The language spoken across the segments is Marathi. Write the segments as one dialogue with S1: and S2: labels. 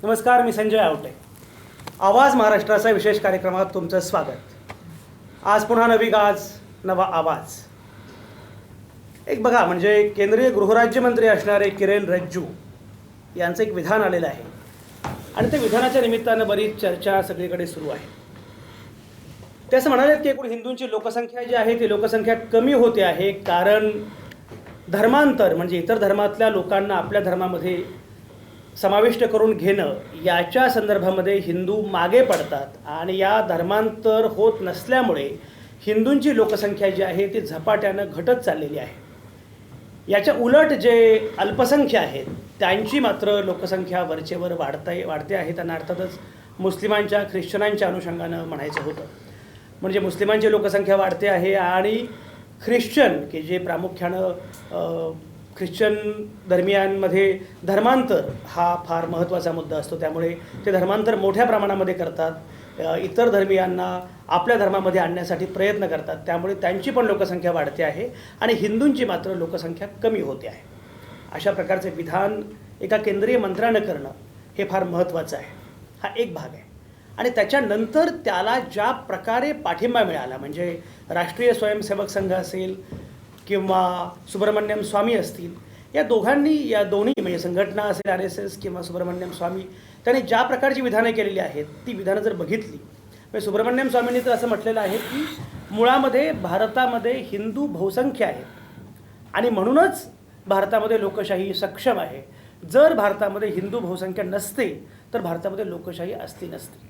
S1: नमस्कार, मी संजय आवटे. आवाज महाराष्ट्राचा विशेष कार्यक्रमात तुमचं स्वागत. आज पुन्हा नवी गाज, नवा आवाज. एक बघा, म्हणजे केंद्रीय गृहराज्यमंत्री असणारे किरेन रिजिजू यांचं एक विधान आलेलं आहे आणि त्या विधानाच्या निमित्तानं बरीच चर्चा सगळीकडे सुरू आहे. ते असं म्हणाले की एकूण हिंदूंची लोकसंख्या जी आहे ती लोकसंख्या कमी होते आहे, कारण धर्मांतर म्हणजे इतर धर्मातल्या लोकांना आपल्या धर्मामध्ये समाविष्ट करून घेणं याच्या संदर्भामध्ये हिंदू मागे पडतात आणि या धर्मांतर होत नसल्यामुळे हिंदूंची लोकसंख्या जी आहे ती झपाट्यानं घटत चाललेली आहे. याच्या उलट जे अल्पसंख्य आहेत त्यांची मात्र लोकसंख्या वरचेवर वाढते आहे. त्यांना अर्थातच मुस्लिमांच्या ख्रिश्चनांच्या अनुषंगानं म्हणायचं होतं. म्हणजे मुस्लिमांची लोकसंख्या वाढते आहे आणि ख्रिश्चन की जे प्रामुख्यानं ख्रिश्चन धर्मियांमध्ये धर्मांतर हा फार महत्त्वाचा मुद्दा असतो, त्यामुळे ते धर्मांतर मोठ्या प्रमाणामध्ये करतात, इतर धर्मियांना आपल्या धर्मामध्ये आणण्यासाठी प्रयत्न करतात. त्यामुळे त्यांची पण लोकसंख्या वाढते आहे आणि हिंदूंची मात्र लोकसंख्या कमी होते आहे. अशा प्रकारचे विधान एका केंद्रीय मंत्र्यानं करणं हे फार महत्त्वाचं आहे. हा एक भाग आहे. आणि त्याच्यानंतर त्याला ज्या प्रकारे पाठिंबा मिळाला, म्हणजे राष्ट्रीय स्वयंसेवक संघ असेल किंवा सुब्रमण्यम स्वामी असतील, या दोन्ही म्हणजे संघटना असेल RSS किंवा सुब्रमण्यम स्वामी, त्यांनी ज्या प्रकारची विधानं केलेली आहेत ती विधानं जर बघितली, म्हणजे सुब्रमण्यम स्वामींनी तर असं म्हटलेलं आहे की मुळामध्ये भारतामध्ये हिंदू बहुसंख्य आहेत आणि म्हणूनच भारतामध्ये लोकशाही सक्षम आहे. जर भारतामध्ये हिंदू बहुसंख्या नसते तर भारतामध्ये लोकशाही असली नसती.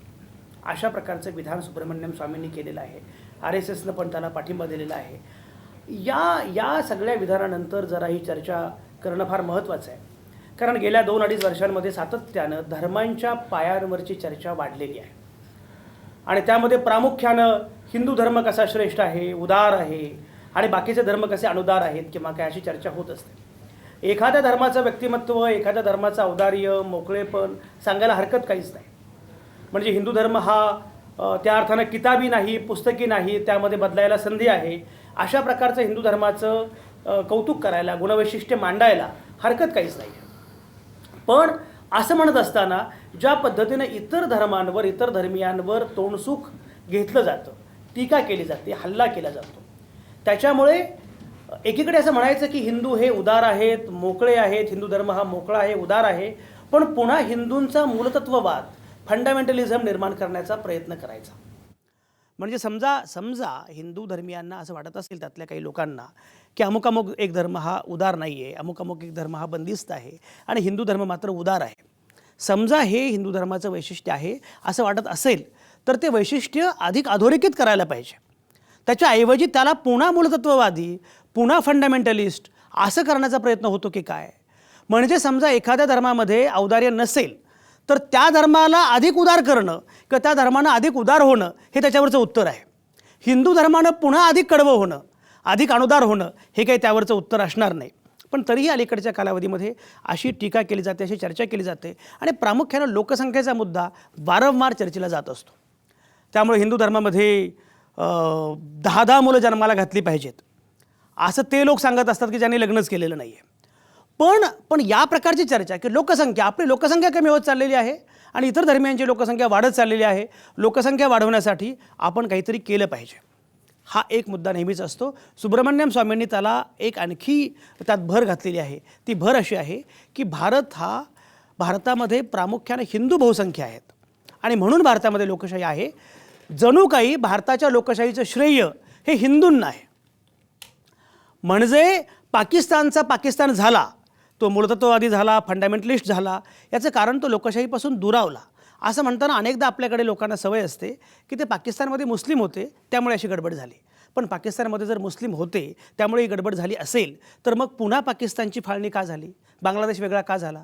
S1: अशा प्रकारचं विधान सुब्रमण्यम स्वामींनी केलेलं आहे. RSSनं पण त्याला पाठिंबा दिलेला आहे. या सगळ्या विधानानंतर जरा ही चर्चा करणं फार महत्त्वाचं आहे, कारण गेल्या 2-2.5 वर्षांमध्ये सातत्यानं धर्मांच्या पायांवरची चर्चा वाढलेली आहे आणि त्यामध्ये प्रामुख्यानं हिंदू धर्म कसा श्रेष्ठ आहे, उदार आहे आणि बाकीचे धर्म कसे अनुदार आहेत किंवा काय अशी चर्चा होत असते. एखाद्या धर्माचं व्यक्तिमत्व, एखाद्या धर्माचं औदार्य, मोकळेपण सांगायला हरकत काहीच नाही. म्हणजे हिंदू धर्म हा त्या अर्थानं किताबी नाही, पुस्तकी नाही, त्यामध्ये बदलायला संधी आहे. अशा प्रकारचं हिंदू धर्माचं कौतुक करायला, गुणवैशिष्ट्य मांडायला हरकत काहीच नाही. पण असं म्हणत असताना ज्या पद्धतीनं इतर धर्मांवर, इतर धर्मियांवर तोंडसुख घेतलं जातं, टीका केली जाते, हल्ला केला जातो, त्याच्यामुळे एकीकडे असं म्हणायचं की हिंदू हे उदार आहेत, मोकळे आहेत, हिंदू धर्म हा मोकळा आहे, उदार आहे, पण पुन्हा हिंदूंचा मूलतत्ववाद, फंडामेंटलिझम निर्माण करण्याचा प्रयत्न करायचा. म्हणजे समजा हिंदू धर्मियांना असं वाटत असेल, त्यातल्या काही लोकांना, की अमुक एक धर्म हा उदार नाही आहे, अमुक एक धर्म हा बंदिस्त आहे आणि हिंदू धर्म मात्र उदार आहे. समजा हे हिंदू धर्माचं वैशिष्ट्य आहे असं वाटत असेल तर ते वैशिष्ट्य अधिक अधोरेखित करायला पाहिजे. त्याच्याऐवजी त्याला पुन्हा मूलतत्ववादी, पुन्हा फंडामेंटलिस्ट असं करण्याचा प्रयत्न होतो की काय. म्हणजे समजा एखाद्या धर्मामध्ये औदार्य नसेल तर त्या धर्माला अधिक उदार करणं किंवा त्या धर्मानं अधिक उदार होणं हे त्याच्यावरचं उत्तर आहे. हिंदू धर्मानं पुन्हा अधिक कडवं होणं, अधिक अनुदार होणं हे काही त्यावरचं उत्तर असणार नाही. पण तरीही अलीकडच्या कालावधीमध्ये अशी टीका केली जाते, अशी चर्चा केली जाते आणि प्रामुख्यानं लोकसंख्येचा मुद्दा वारंवार चर्चेला जात असतो. त्यामुळे हिंदू धर्मामध्ये 10 मुलं जन्माला घातली पाहिजेत असं ते लोक सांगत असतात की ज्यांनी लग्नच केलेलं नाही आहे. पण या प्रकारची चर्चा की आपली लोकसंख्या कमी होत चाललेली आहे आणि इतर धर्मियांची लोकसंख्या वाढत चाललेली आहे, लोकसंख्या वाढवण्यासाठी आपण काहीतरी केलं पाहिजे, हा एक मुद्दा नेहमीच असतो. सुब्रमण्यम स्वामींनी त्याला एक आणखी त्यात भर घातलेली आहे. ती भर अशी आहे की भारतामध्ये प्रामुख्याने हिंदू बहुसंख्या आहेत आणि म्हणून भारतामध्ये लोकशाही आहे. जणू काही भारताच्या लोकशाहीचं श्रेय हे हिंदूंना आहे. म्हणजे पाकिस्तानचा पाकिस्तान झाला, तो मूलतत्ववादी झाला, फंडामेंटलिस्ट झाला, याचं कारण तो लोकशाहीपासून दुरावला. असं म्हणताना अनेकदा आपल्याकडे लोकांना सवय असते की ते पाकिस्तानमध्ये मुस्लिम होते त्यामुळे अशी गडबड झाली. पण पाकिस्तानमध्ये जर मुस्लिम होते त्यामुळे ही गडबड झाली असेल तर मग पुन्हा पाकिस्तानची फाळणी का झाली, बांगलादेश वेगळा का झाला?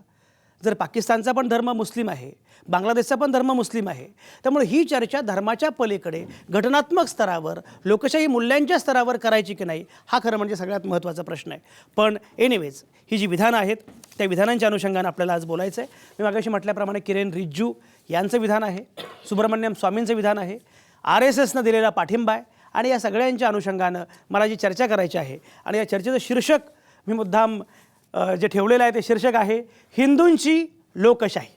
S1: जर पाकिस्तानचा पण धर्म मुस्लिम आहे, बांगलादेशचा पण धर्म मुस्लिम आहे, त्यामुळे ही चर्चा धर्माच्या पलीकडे घटनात्मक स्तरावर, लोकशाही मूल्यांच्या स्तरावर करायची की नाही, हा खरं म्हणजे सगळ्यात महत्त्वाचा प्रश्न आहे. पण एनिवेज ही जी विधानं आहेत त्या विधानांच्या अनुषंगानं आपल्याला आज बोलायचं आहे. मी मागाशी म्हटल्याप्रमाणे किरेन रिजिजू यांचं विधान आहे, सुब्रमण्यम स्वामींचं विधान आहे, RSSनं दिलेला पाठिंबा आहे आणि या सगळ्यांच्या अनुषंगानं मला जी चर्चा करायची आहे आणि या चर्चेचं शीर्षक मी मुद्दाम जे ठेवलेलं आहे ते शीर्षक आहे हिंदूंची लोकशाही.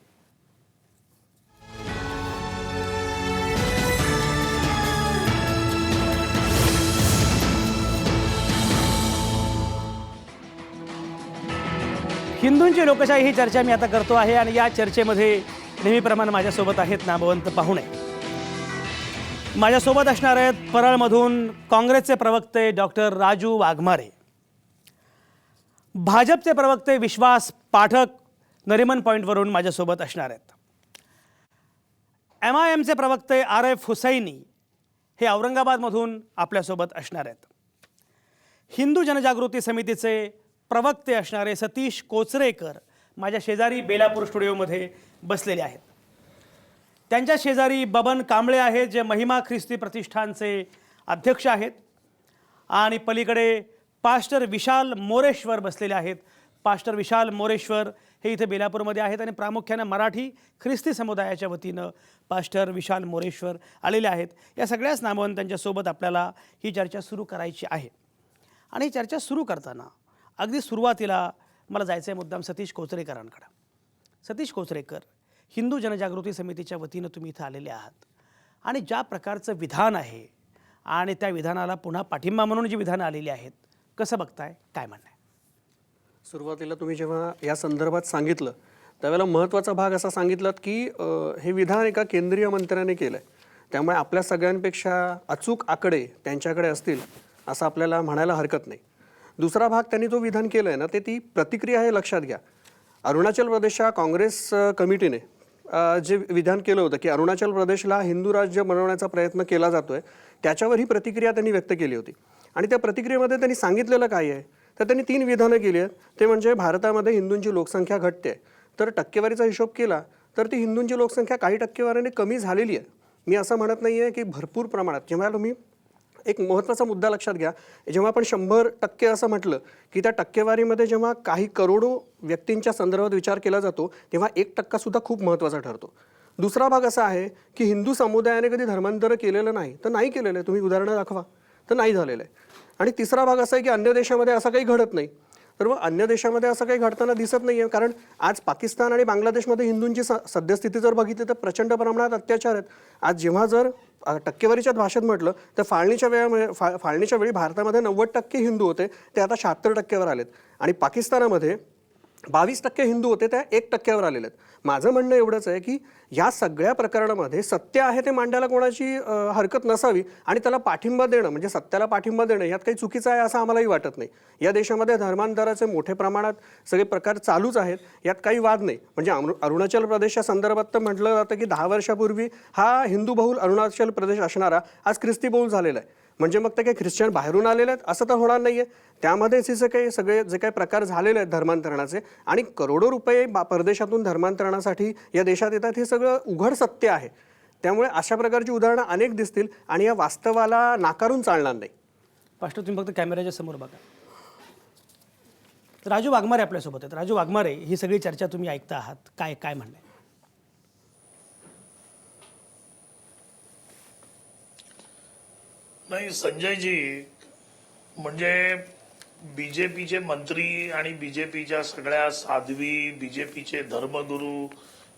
S1: हिंदूंची लोकशाही ही चर्चा मी आता करतो आहे आणि या चर्चेमध्ये नेहमीप्रमाणे माझ्यासोबत आहेत नामवंत पाहुणे. माझ्यासोबत असणार आहेत परळमधून काँग्रेसचे प्रवक्ते डॉक्टर राजू वाघमारे, भाजपचे प्रवक्ते विश्वास पाठक नरिमन पॉईंटवरून माझ्यासोबत असणार आहेत. MIMचे प्रवक्ते RF हुसैनी हे औरंगाबादमधून आपल्यासोबत असणार आहेत. हिंदू जनजागृती समितीचे प्रवक्ते असणारे सतीश कोचरेकर माझ्या शेजारी बेलापूर स्टुडिओमध्ये बसलेले आहेत. त्यांच्या शेजारी बबन कांबळे आहेत, जे महिमा ख्रिस्ती प्रतिष्ठानचे अध्यक्ष आहेत. आणि पलीकडे पास्टर विशाल मोरेश्वर बसलेले आहेत. पास्टर विशाल मोरेश्वर हे इथे बेलापूरमध्ये आहेत आणि प्रामुख्याने मराठी ख्रिस्ती समुदायाच्या वतीनं पास्टर विशाल मोरेश्वर आलेले आहेत. या सगळ्याच नामवंतांच्यासोबत आपल्याला ही चर्चा सुरू करायची आहे. आणि ही चर्चा सुरू करताना अगदी सुरुवातीला मला जायचं आहे मुद्दाम सतीश कोचरेकरांकडे. सतीश कोचरेकर, हिंदू जनजागृती समितीच्या वतीनं तुम्ही इथं आलेले आहात आणि ज्या प्रकारचं विधान आहे आणि त्या विधानाला पुन्हा पाठिंबा म्हणून जी विधानं आलेली आहेत, कसं बघताय, काय म्हणणं आहे?
S2: सुरुवातीला तुम्ही जेव्हा या संदर्भात सांगितलं त्यावेळेला महत्त्वाचा भाग असा सांगितलात की हे विधान एका केंद्रीय मंत्र्याने केलं आहे, त्यामुळे आपल्या सगळ्यांपेक्षा अचूक आकडे त्यांच्याकडे असतील असं आपल्याला म्हणायला हरकत नाही. दुसरा भाग त्यांनी जो विधान केलं आहे ना, ते ती प्रतिक्रिया हे लक्षात घ्या. अरुणाचल प्रदेशच्या काँग्रेस कमिटीने जे विधान केलं होतं की अरुणाचल प्रदेशला हिंदू राज्य बनवण्याचा प्रयत्न केला जातो आहे, त्याच्यावर ही प्रतिक्रिया त्यांनी व्यक्त केली होती. आणि त्या प्रतिक्रियेमध्ये त्यांनी सांगितलेलं काय आहे, तर त्यांनी 3 विधानं केली आहेत. ते म्हणजे भारतामध्ये हिंदूंची लोकसंख्या घटते, तर टक्केवारीचा हिशोब केला तर ती हिंदूंची लोकसंख्या काही टक्केवारीने कमी झालेली आहे. मी असं म्हणत नाही आहे की भरपूर प्रमाणात. जेव्हा तुम्ही एक महत्त्वाचा मुद्दा लक्षात घ्या, जेव्हा आपण 100% असं म्हटलं की त्या टक्केवारीमध्ये जेव्हा काही करोडो व्यक्तींच्या संदर्भात विचार केला जातो तेव्हा 1% सुद्धा खूप महत्त्वाचा ठरतो. दुसरा भाग असा आहे की हिंदू समुदायाने कधी धर्मांतर केलेलं नाही, तर नाही केलेलं आहे. तुम्ही उदाहरणं दाखवा, तर नाही झालेलं आहे. आणि तिसरा भाग असा आहे की अन्य देशामध्ये असं काही घडत नाही. तर मग अन्य देशामध्ये असं काही घडताना दिसत नाही आहे, कारण आज पाकिस्तान आणि बांगलादेशमध्ये हिंदूंची सद्यस्थिती जर बघितली तर प्रचंड प्रमाणात अत्याचार आहेत. आज जेव्हा जर टक्केवारीच्या भाषेत म्हटलं तर फाळणीच्या वेळी भारतामध्ये 90% हिंदू होते, ते आता 76% आलेत. आणि पाकिस्तानामध्ये 22% हिंदू होते, त्या 1%वर आलेले आहेत. माझं म्हणणं एवढंच आहे की या सगळ्या प्रकरणामध्ये सत्य आहे ते मांडायला कोणाची हरकत नसावी आणि त्याला पाठिंबा देणं म्हणजे सत्याला पाठिंबा देणं यात काही चुकीचं आहे असं आम्हालाही वाटत नाही. या देशामध्ये धर्मांतराचे मोठे प्रमाणात सगळे प्रकार चालूच आहेत, यात काही वाद नाही. म्हणजे अरुणाचल प्रदेशच्या संदर्भात तर म्हटलं जातं की 10 वर्षापूर्वी हा हिंदू बहुल अरुणाचल प्रदेश असणारा आज ख्रिस्ती बहुल झालेला आहे. म्हणजे मग ते काही ख्रिश्चन बाहेरून आलेले आहेत असं तर होणार नाही आहे. त्यामध्येच हे काही सगळे जे काही प्रकार झालेले आहेत धर्मांतरणाचे आणि करोडो रुपये परदेशातून धर्मांतरणासाठी या देशात येतात, हे सगळं उघड सत्य आहे. त्यामुळे अशा प्रकारची उदाहरणं अनेक दिसतील आणि या वास्तवाला नाकारून चालणार नाही.
S1: पास्टर, तुम्ही फक्त कॅमेऱ्याच्या समोर बघा. राजू वाघमारे आपल्यासोबत आहेत. राजू वाघमारे, ही सगळी चर्चा तुम्ही ऐकता आहात, काय काय म्हणणं आहे?
S3: नाही संजयजी, म्हणजे बीजेपीचे मंत्री आणि बीजेपीच्या सगळ्या साध्वी, बीजेपीचे धर्मगुरू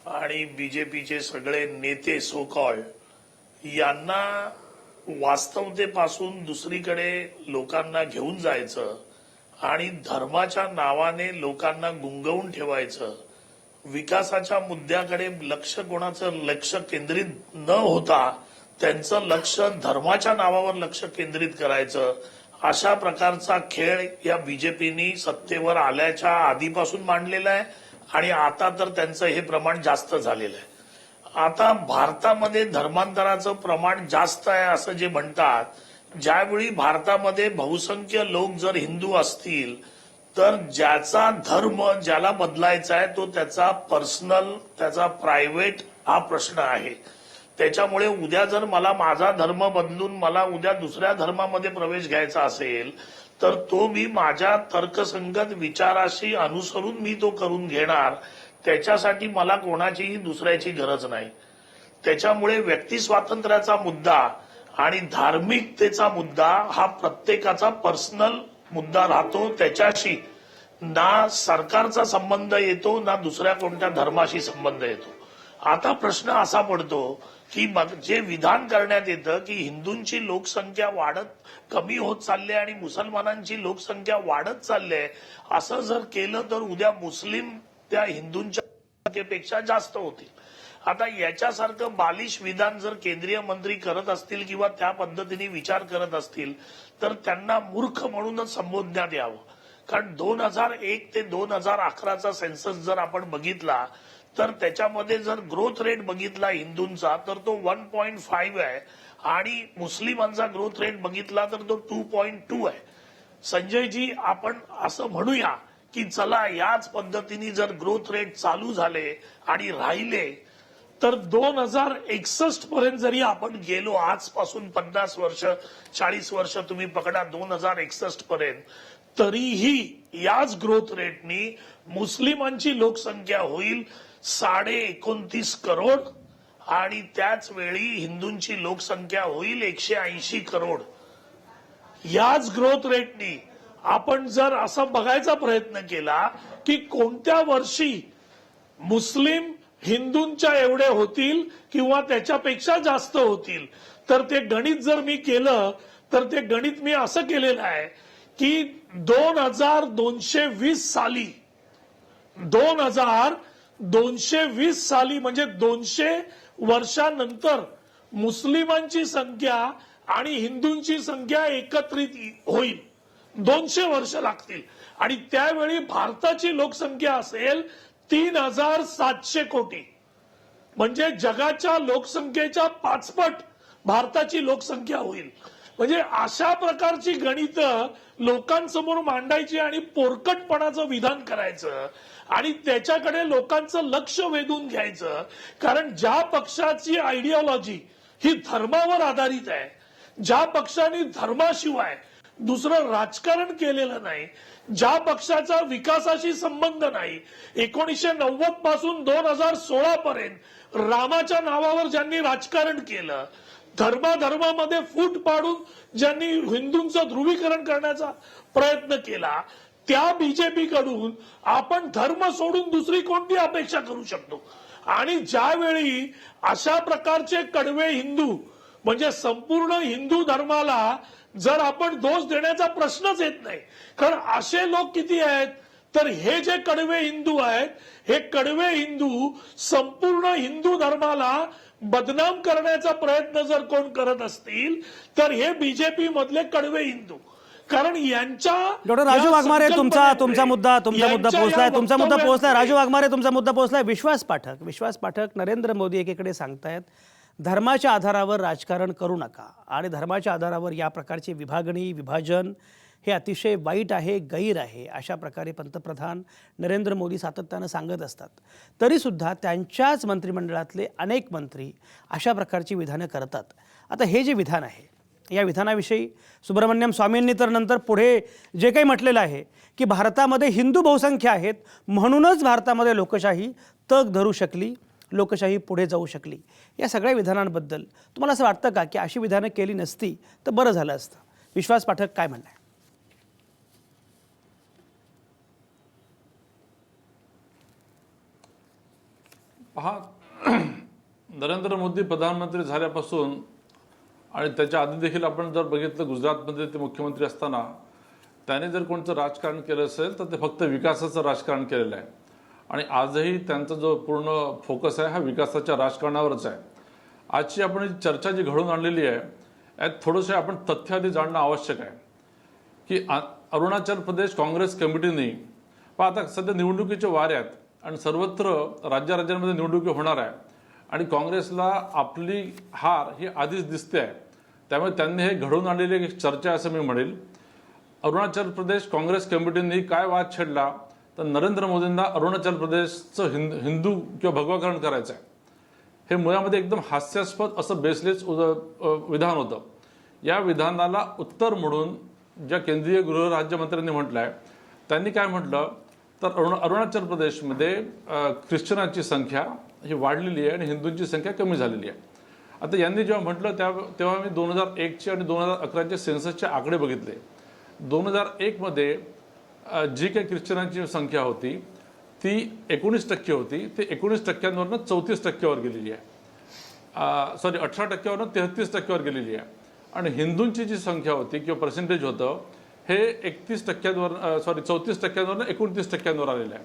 S3: आणि बीजेपीचे सगळे नेते सो कॉल्ड यांना वास्तवतेपासून दुसरीकडे लोकांना घेऊन जायचं आणि धर्माच्या नावाने लोकांना गुंगवून ठेवायचं, विकासाच्या मुद्द्याकडे कोणाचं लक्ष केंद्रित न होता त्यांचं लक्ष धर्माच्या नावावर लक्ष केंद्रित करायचं, अशा प्रकारचा खेळ या बीजेपीनी सत्तेवर आल्याच्या आधीपासून मांडलेला आहे आणि आता तर त्यांचं हे प्रमाण जास्त झालेलं आहे. आता भारतामध्ये धर्मांतराचं प्रमाण जास्त आहे असं जे म्हणतात, ज्यावेळी भारतामध्ये बहुसंख्य लोक जर हिंदू असतील तर ज्याचा धर्म ज्याला बदलायचा आहे तो त्याचा पर्सनल, त्याचा प्रायव्हेट हा प्रश्न आहे. त्याच्यामुळे उद्या जर मला माझा धर्म बदलून मला उद्या दुसऱ्या धर्मामध्ये प्रवेश घ्यायचा असेल तर तो मी माझ्या तर्कसंगत विचाराशी अनुसरून मी तो करून घेणार. त्याच्यासाठी मला कोणाचीही दुसऱ्याची गरज नाही. त्याच्यामुळे व्यक्ती स्वातंत्र्याचा मुद्दा आणि धार्मिकतेचा मुद्दा हा प्रत्येकाचा पर्सनल मुद्दा राहतो. त्याच्याशी ना सरकारचा संबंध येतो ना दुसऱ्या कोणत्या धर्माशी संबंध येतो. आता प्रश्न असा पडतो की मग जे विधान करण्यात येतं की हिंदूंची लोकसंख्या कमी होत चालली आहे आणि मुसलमानांची लोकसंख्या वाढत चालली आहे, असं जर केलं तर उद्या मुस्लिम त्या हिंदूंच्या संख्येपेक्षा जास्त होतील. आता याच्यासारखं बालिश विधान जर केंद्रीय मंत्री करत असतील किंवा त्या पद्धतीने विचार करत असतील तर त्यांना मूर्ख म्हणूनच संबोधण्यात यावं. कारण 2001 ते 2011चा सेन्सस जर आपण बघितला तर त्याच्यामध्ये जर ग्रोथ रेट बघितला हिंदूंचा तर तो 1.5 आहे आणि मुस्लिमांचा ग्रोथ रेट बघितला तर तो 2.2 आहे. संजयजी, आपण असं म्हणूया की चला याच पद्धतीने जर ग्रोथ रेट चालू झाले आणि राहिले तर 2061 पर्यंत जरी आपण गेलो, आजपासून 50 वर्ष 40 वर्ष तुम्ही पकडा 2061 पर्यंत, तरीही याच ग्रोथ रेटनी मुस्लिमांची लोकसंख्या होईल 29.5 करोड आणि त्याच वेळी हिंदूंची लोकसंख्या होईल 180 करोड. याच ग्रोथ रेटनी आपण जर असं बघायचा प्रयत्न केला की कोणत्या वर्षी मुस्लिम हिंदूंच्या एवढे होतील किंवा त्याच्यापेक्षा जास्त होतील, तर ते गणित जर मी केलं तर ते गणित मी असं केलेलं आहे की 2220 साली 2220 साली म्हणजे 200 वर्षानंतर मुस्लिमांची संख्या आणि हिंदूंची संख्या एकत्रित होईल. 200 वर्ष लागतील आणि त्यावेळी भारताची लोकसंख्या असेल 3700 कोटी, म्हणजे जगाच्या लोकसंख्येच्या 5 पट भारताची लोकसंख्या होईल. म्हणजे अशा प्रकारची गणितं लोकांसमोर मांडायची आणि पोरकटपणाचं विधान करायचं आणि त्याच्याकडे लोकांचं लक्ष वेधून घ्यायचं. कारण ज्या पक्षाची आयडिओलॉजी ही धर्मावर आधारित आहे, ज्या पक्षाने धर्माशिवाय दुसरं राजकारण केलेलं नाही, ज्या पक्षाचा विकासाशी संबंध नाही, 1990 पासून 2016 पर्यंत रामाच्या नावावर ज्यांनी राजकारण केलं, धर्माधर्मामध्ये फूट पाडून ज्यांनी हिंदूंचं ध्रुवीकरण करण्याचा प्रयत्न केला, त्या बीजेपी कडून आपण धर्म सोडून दुसरी कोणती अपेक्षा करू शकतो. आणि ज्यावेळी अशा प्रकारचे कडवे हिंदू म्हणजे संपूर्ण हिंदू धर्माला जर आपण दोष देण्याचा प्रश्नच येत नाही, कारण असे लोक किती आहेत, तर हे जे कडवे हिंदू आहेत, हे कडवे हिंदू संपूर्ण हिंदू धर्माला बदनाम करण्याचा प्रयत्न जर कोण करत असतील तर हे बीजेपी मधले कडवे हिंदू. कारण यांच्या
S1: डॉक्टर राजू वाघमारे तुमचा मुद्दा पोहोचलाय. राजू वाघमारे तुमचा मुद्दा पोहोचलाय. विश्वास पाठक नरेंद्र मोदी एकीकडे सांगतायत धर्माच्या आधारावर राजकारण करू नका आणि धर्माच्या आधारावर या प्रकारचे विभाजन हे अतिशय वाईट आहे, गैर आहे, अशा प्रकारे पंतप्रधान नरेंद्र मोदी सातत्यानं सांगत असतात. तरीसुद्धा त्यांच्याच मंत्रिमंडळातले अनेक मंत्री अशा प्रकारची विधानं करतात. आता हे जे विधान आहे या विधानाविषयी सुब्रमण्यम स्वामींनी तर नंतर पुढे जे काही म्हटलेलं आहे की भारतामध्ये हिंदू बहुसंख्या आहेत म्हणूनच भारतामध्ये लोकशाही तग धरू शकली, लोकशाही पुढे जाऊ शकली. या सगळ्या विधानांबद्दल तुम्हाला असं वाटतं का की अशी विधानं केली नसती तर बरं झालं असतं? विश्वास पाठक काय म्हणणं आहे?
S4: पहा, नरेंद्र मोदी प्रधानमंत्री झाल्यापासून आणि त्याच्या आधी देखील आपण जर बघितलं गुजरातमध्ये ते मुख्यमंत्री असताना त्याने जर कोणतं राजकारण केलं असेल तर ते फक्त विकासाचं राजकारण केलेलं आहे आणि आजही त्यांचा जो पूर्ण फोकस आहे हा विकासाच्या राजकारणावरच आहे. आजची आपण चर्चा जी घडून आणलेली आहे यात थोडंसं आपण तथ्य आधी जाणणं आवश्यक आहे की अरुणाचल प्रदेश काँग्रेस कमिटीने आता सध्या निवडणुकीचे वारे आहेत आणि सर्वत्र राज्यांमध्ये निवडणुकी होणार आहे आणि काँग्रेसला आपली हार ही आधीच दिसते आहे. त्यामुळे त्यांनी हे घडवून आणलेली एक चर्चा असं मी म्हणेल. अरुणाचल प्रदेश काँग्रेस कमिटीने काय वाद छेडला तर नरेंद्र मोदींना अरुणाचल प्रदेशचं हिंदू किंवा भगवाकरण करायचं आहे. हे मुळामध्ये एकदम हास्यास्पद असं बेसलेस विधान होतं. या विधानाला उत्तर म्हणून ज्या केंद्रीय गृहराज्यमंत्र्यांनी म्हटलं आहे त्यांनी काय म्हटलं तर अरुणाचल प्रदेशमध्ये ख्रिश्चनांची संख्या ही वाढलेली आहे आणि हिंदूंची संख्या कमी झालेली आहे. आता यांनी जेव्हा म्हटलं तेव्हा मी 2001चे आणि 2011चे सेन्ससचे आकडे बघितले. 2001 मध्ये जी काही ख्रिश्चनांची संख्या होती ती 19% होती, ती 19%वरनं 34%वर गेलेली आहे. 18%वरनं 33%वर गेलेली आहे. आणि हिंदूंची जी संख्या होती किंवा पर्सेंटेज होतं हे 34%वरनं 29%वर आलेलं आहे.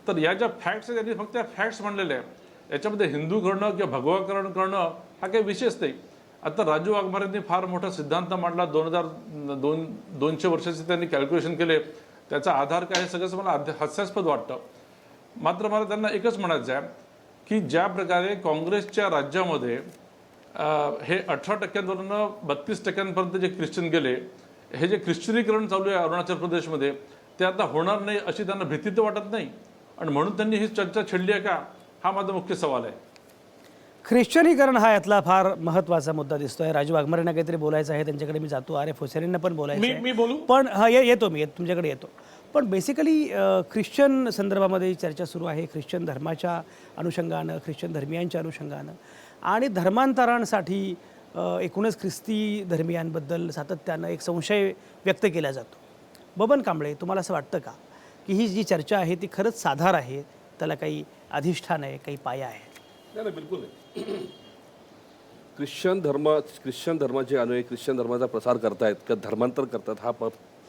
S4: तर या ज्या फॅक्ट्स आहेत त्यांनी फक्त त्या फॅक्ट्स म्हणलेल्या आहे. याच्यामध्ये हिंदू करणं किंवा भगवाकरण करणं हा काही विशेष नाही. आता राजू वाघमारेंनी फार मोठा सिद्धांत मांडला, 200 वर्षाचे त्यांनी कॅल्क्युलेशन केले, त्याचा आधार काय हे सगळंच मला हास्यास्पद वाटतं. मात्र मला त्यांना एकच म्हणायचं आहे की ज्या प्रकारे काँग्रेसच्या राज्यामध्ये हे 18%वरून 32%पर्यंत जे ख्रिश्चन गेले, हे जे ख्रिश्चनीकरण चालू आहे अरुणाचल प्रदेशमध्ये ते आता होणार नाही अशी त्यांना भीती तर वाटत नाही, आणि म्हणून त्यांनी ही चर्चा छेडली आहे का, हा माझा मुख्य सवाल आहे.
S1: ख्रिश्चनीकरण हा यातला फार महत्त्वाचा मुद्दा दिसतोय. राजू वाघमारेंना काहीतरी बोलायचं आहे, त्यांच्याकडे मी जातो. आरिफ हुसैनींना पण बोलायचं आहे.
S5: मी बोलू?
S1: पण येतो मी तुमच्याकडे येतो. पण बेसिकली ख्रिश्चन संदर्भामध्ये चर्चा सुरू आहे, ख्रिश्चन धर्माच्या अनुषंगानं, ख्रिश्चन धर्मियांच्या अनुषंगानं आणि धर्मांतरांसाठी एकूणच ख्रिस्ती धर्मियांबद्दल सातत्यानं एक संशय व्यक्त केला जातो. बबन कांबळे, तुम्हाला असं वाटतं का की ही जी चर्चा आहे ती खरंच साधार आहे, त्याला काही अधिष्ठान आहे, काही पाया आहे?
S5: नाही बिलकुल नाही. ख्रिश्चन धर्माचे अनुयायी ख्रिश्चन धर्माचा प्रसार करतायत किंवा धर्मांतर करतात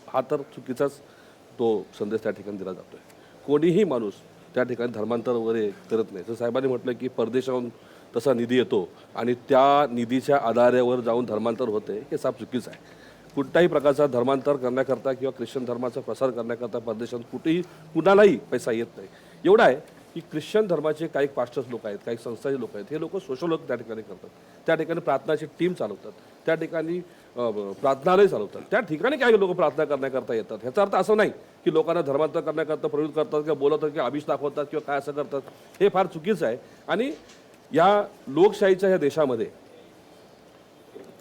S5: हा तर चुकीचाच तो संदेश त्या ठिकाणी दिला जातोय. कोणीही माणूस त्या ठिकाणी धर्मांतर वगैरे करत नाही. तर साहेबांनी म्हटलं की परदेशाहून तसा निधी येतो आणि त्या निधीच्या आधारावर जाऊन धर्मांतर होते, हे साफ चुकीचं आहे. कुठल्याही प्रकारचा धर्मांतर करण्याकरता किंवा ख्रिश्चन धर्माचा प्रसार करण्याकरता परदेशात कुणालाही पैसा येत नाही. एवढं आहे की ख्रिश्चन धर्माचे काही पास्टर्स लोक आहेत, काही संस्थाचे लोक आहेत, हे लोक सोशल वर्क त्या ठिकाणी करतात, त्या ठिकाणी प्रार्थनाची टीम चालवतात, त्या ठिकाणी प्रार्थनालय चालवतात, त्या ठिकाणी काही लोक प्रार्थना करण्याकरता येतात. ह्याचा अर्थ असं नाही की लोकांना धर्मांतर करण्याकरता प्रवृत्त करतात किंवा बोलवतात किंवा आमिष दाखवतात किंवा काय असं करतात. हे फार चुकीचं आहे. आणि या लोकशाहीच्या ह्या देशामध्ये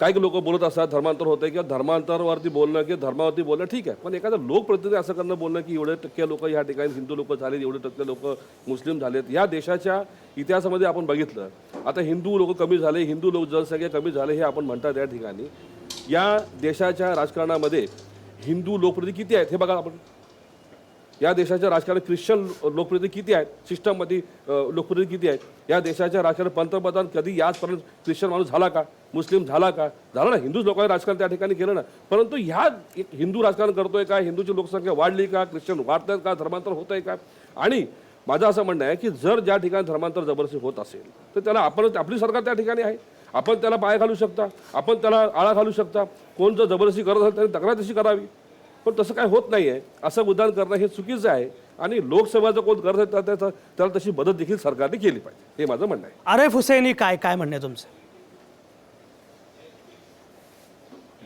S5: काही लोक बोलत असतात धर्मांतर होतं किंवा धर्मांतरावरती बोलणं किंवा धर्मावरती बोलणं ठीक आहे, पण एखादं लोकप्रतिनिधी असं करणं बोलणं की एवढे टक्के लोक ह्या ठिकाणी हिंदू लोक झालेत, एवढे टक्के लोक मुस्लिम झालेत. या देशाच्या इतिहासामध्ये आपण बघितलं, आता हिंदू लोक कमी झाले, हिंदू लोक जनसंख्या कमी झाले हे आपण म्हणतात. या ठिकाणी या देशाच्या राजकारणामध्ये हिंदू लोकप्रतिनिधी किती आहेत हे बघा आपण. या देशाच्या राजकारणात ख्रिश्चन लोकप्रतिनिधी किती आहेत, सिस्टममध्ये लोकप्रतिनिधी किती आहेत. या देशाच्या राजकारणात पंतप्रधान कधी याचपर्यंत ख्रिश्चन माणूस झाला का, मुस्लिम झाला का? झाला ना. हिंदूच लोकांनी राजकारण त्या ठिकाणी केलं ना. परंतु ह्या एक हिंदू राजकारण करतोय का, हिंदूची लोकसंख्या वाढली का, ख्रिश्चन वाढत आहेत का, धर्मांतर होत आहे का? आणि माझं असं म्हणणं आहे की जर ज्या ठिकाणी धर्मांतर जबरदस्ती होत असेल तर त्याला आपली सरकार त्या ठिकाणी आहे, आपण त्याला पाय घालू शकता, आपण त्याला आळा घालू शकता. कोण जर जबरदस्ती करत असेल त्याने तक्रार तशी करावी. पण तसं काय होत नाही आहे. असं उद्धार करणं हे चुकीचं आहे आणि लोकसेवा जर कोण करत आहे त्याला तशी मदत देखील सरकारने केली पाहिजे, हे माझं म्हणणं आहे.
S1: आरिफ हुसैनी, काय म्हणणं आहे तुमचं?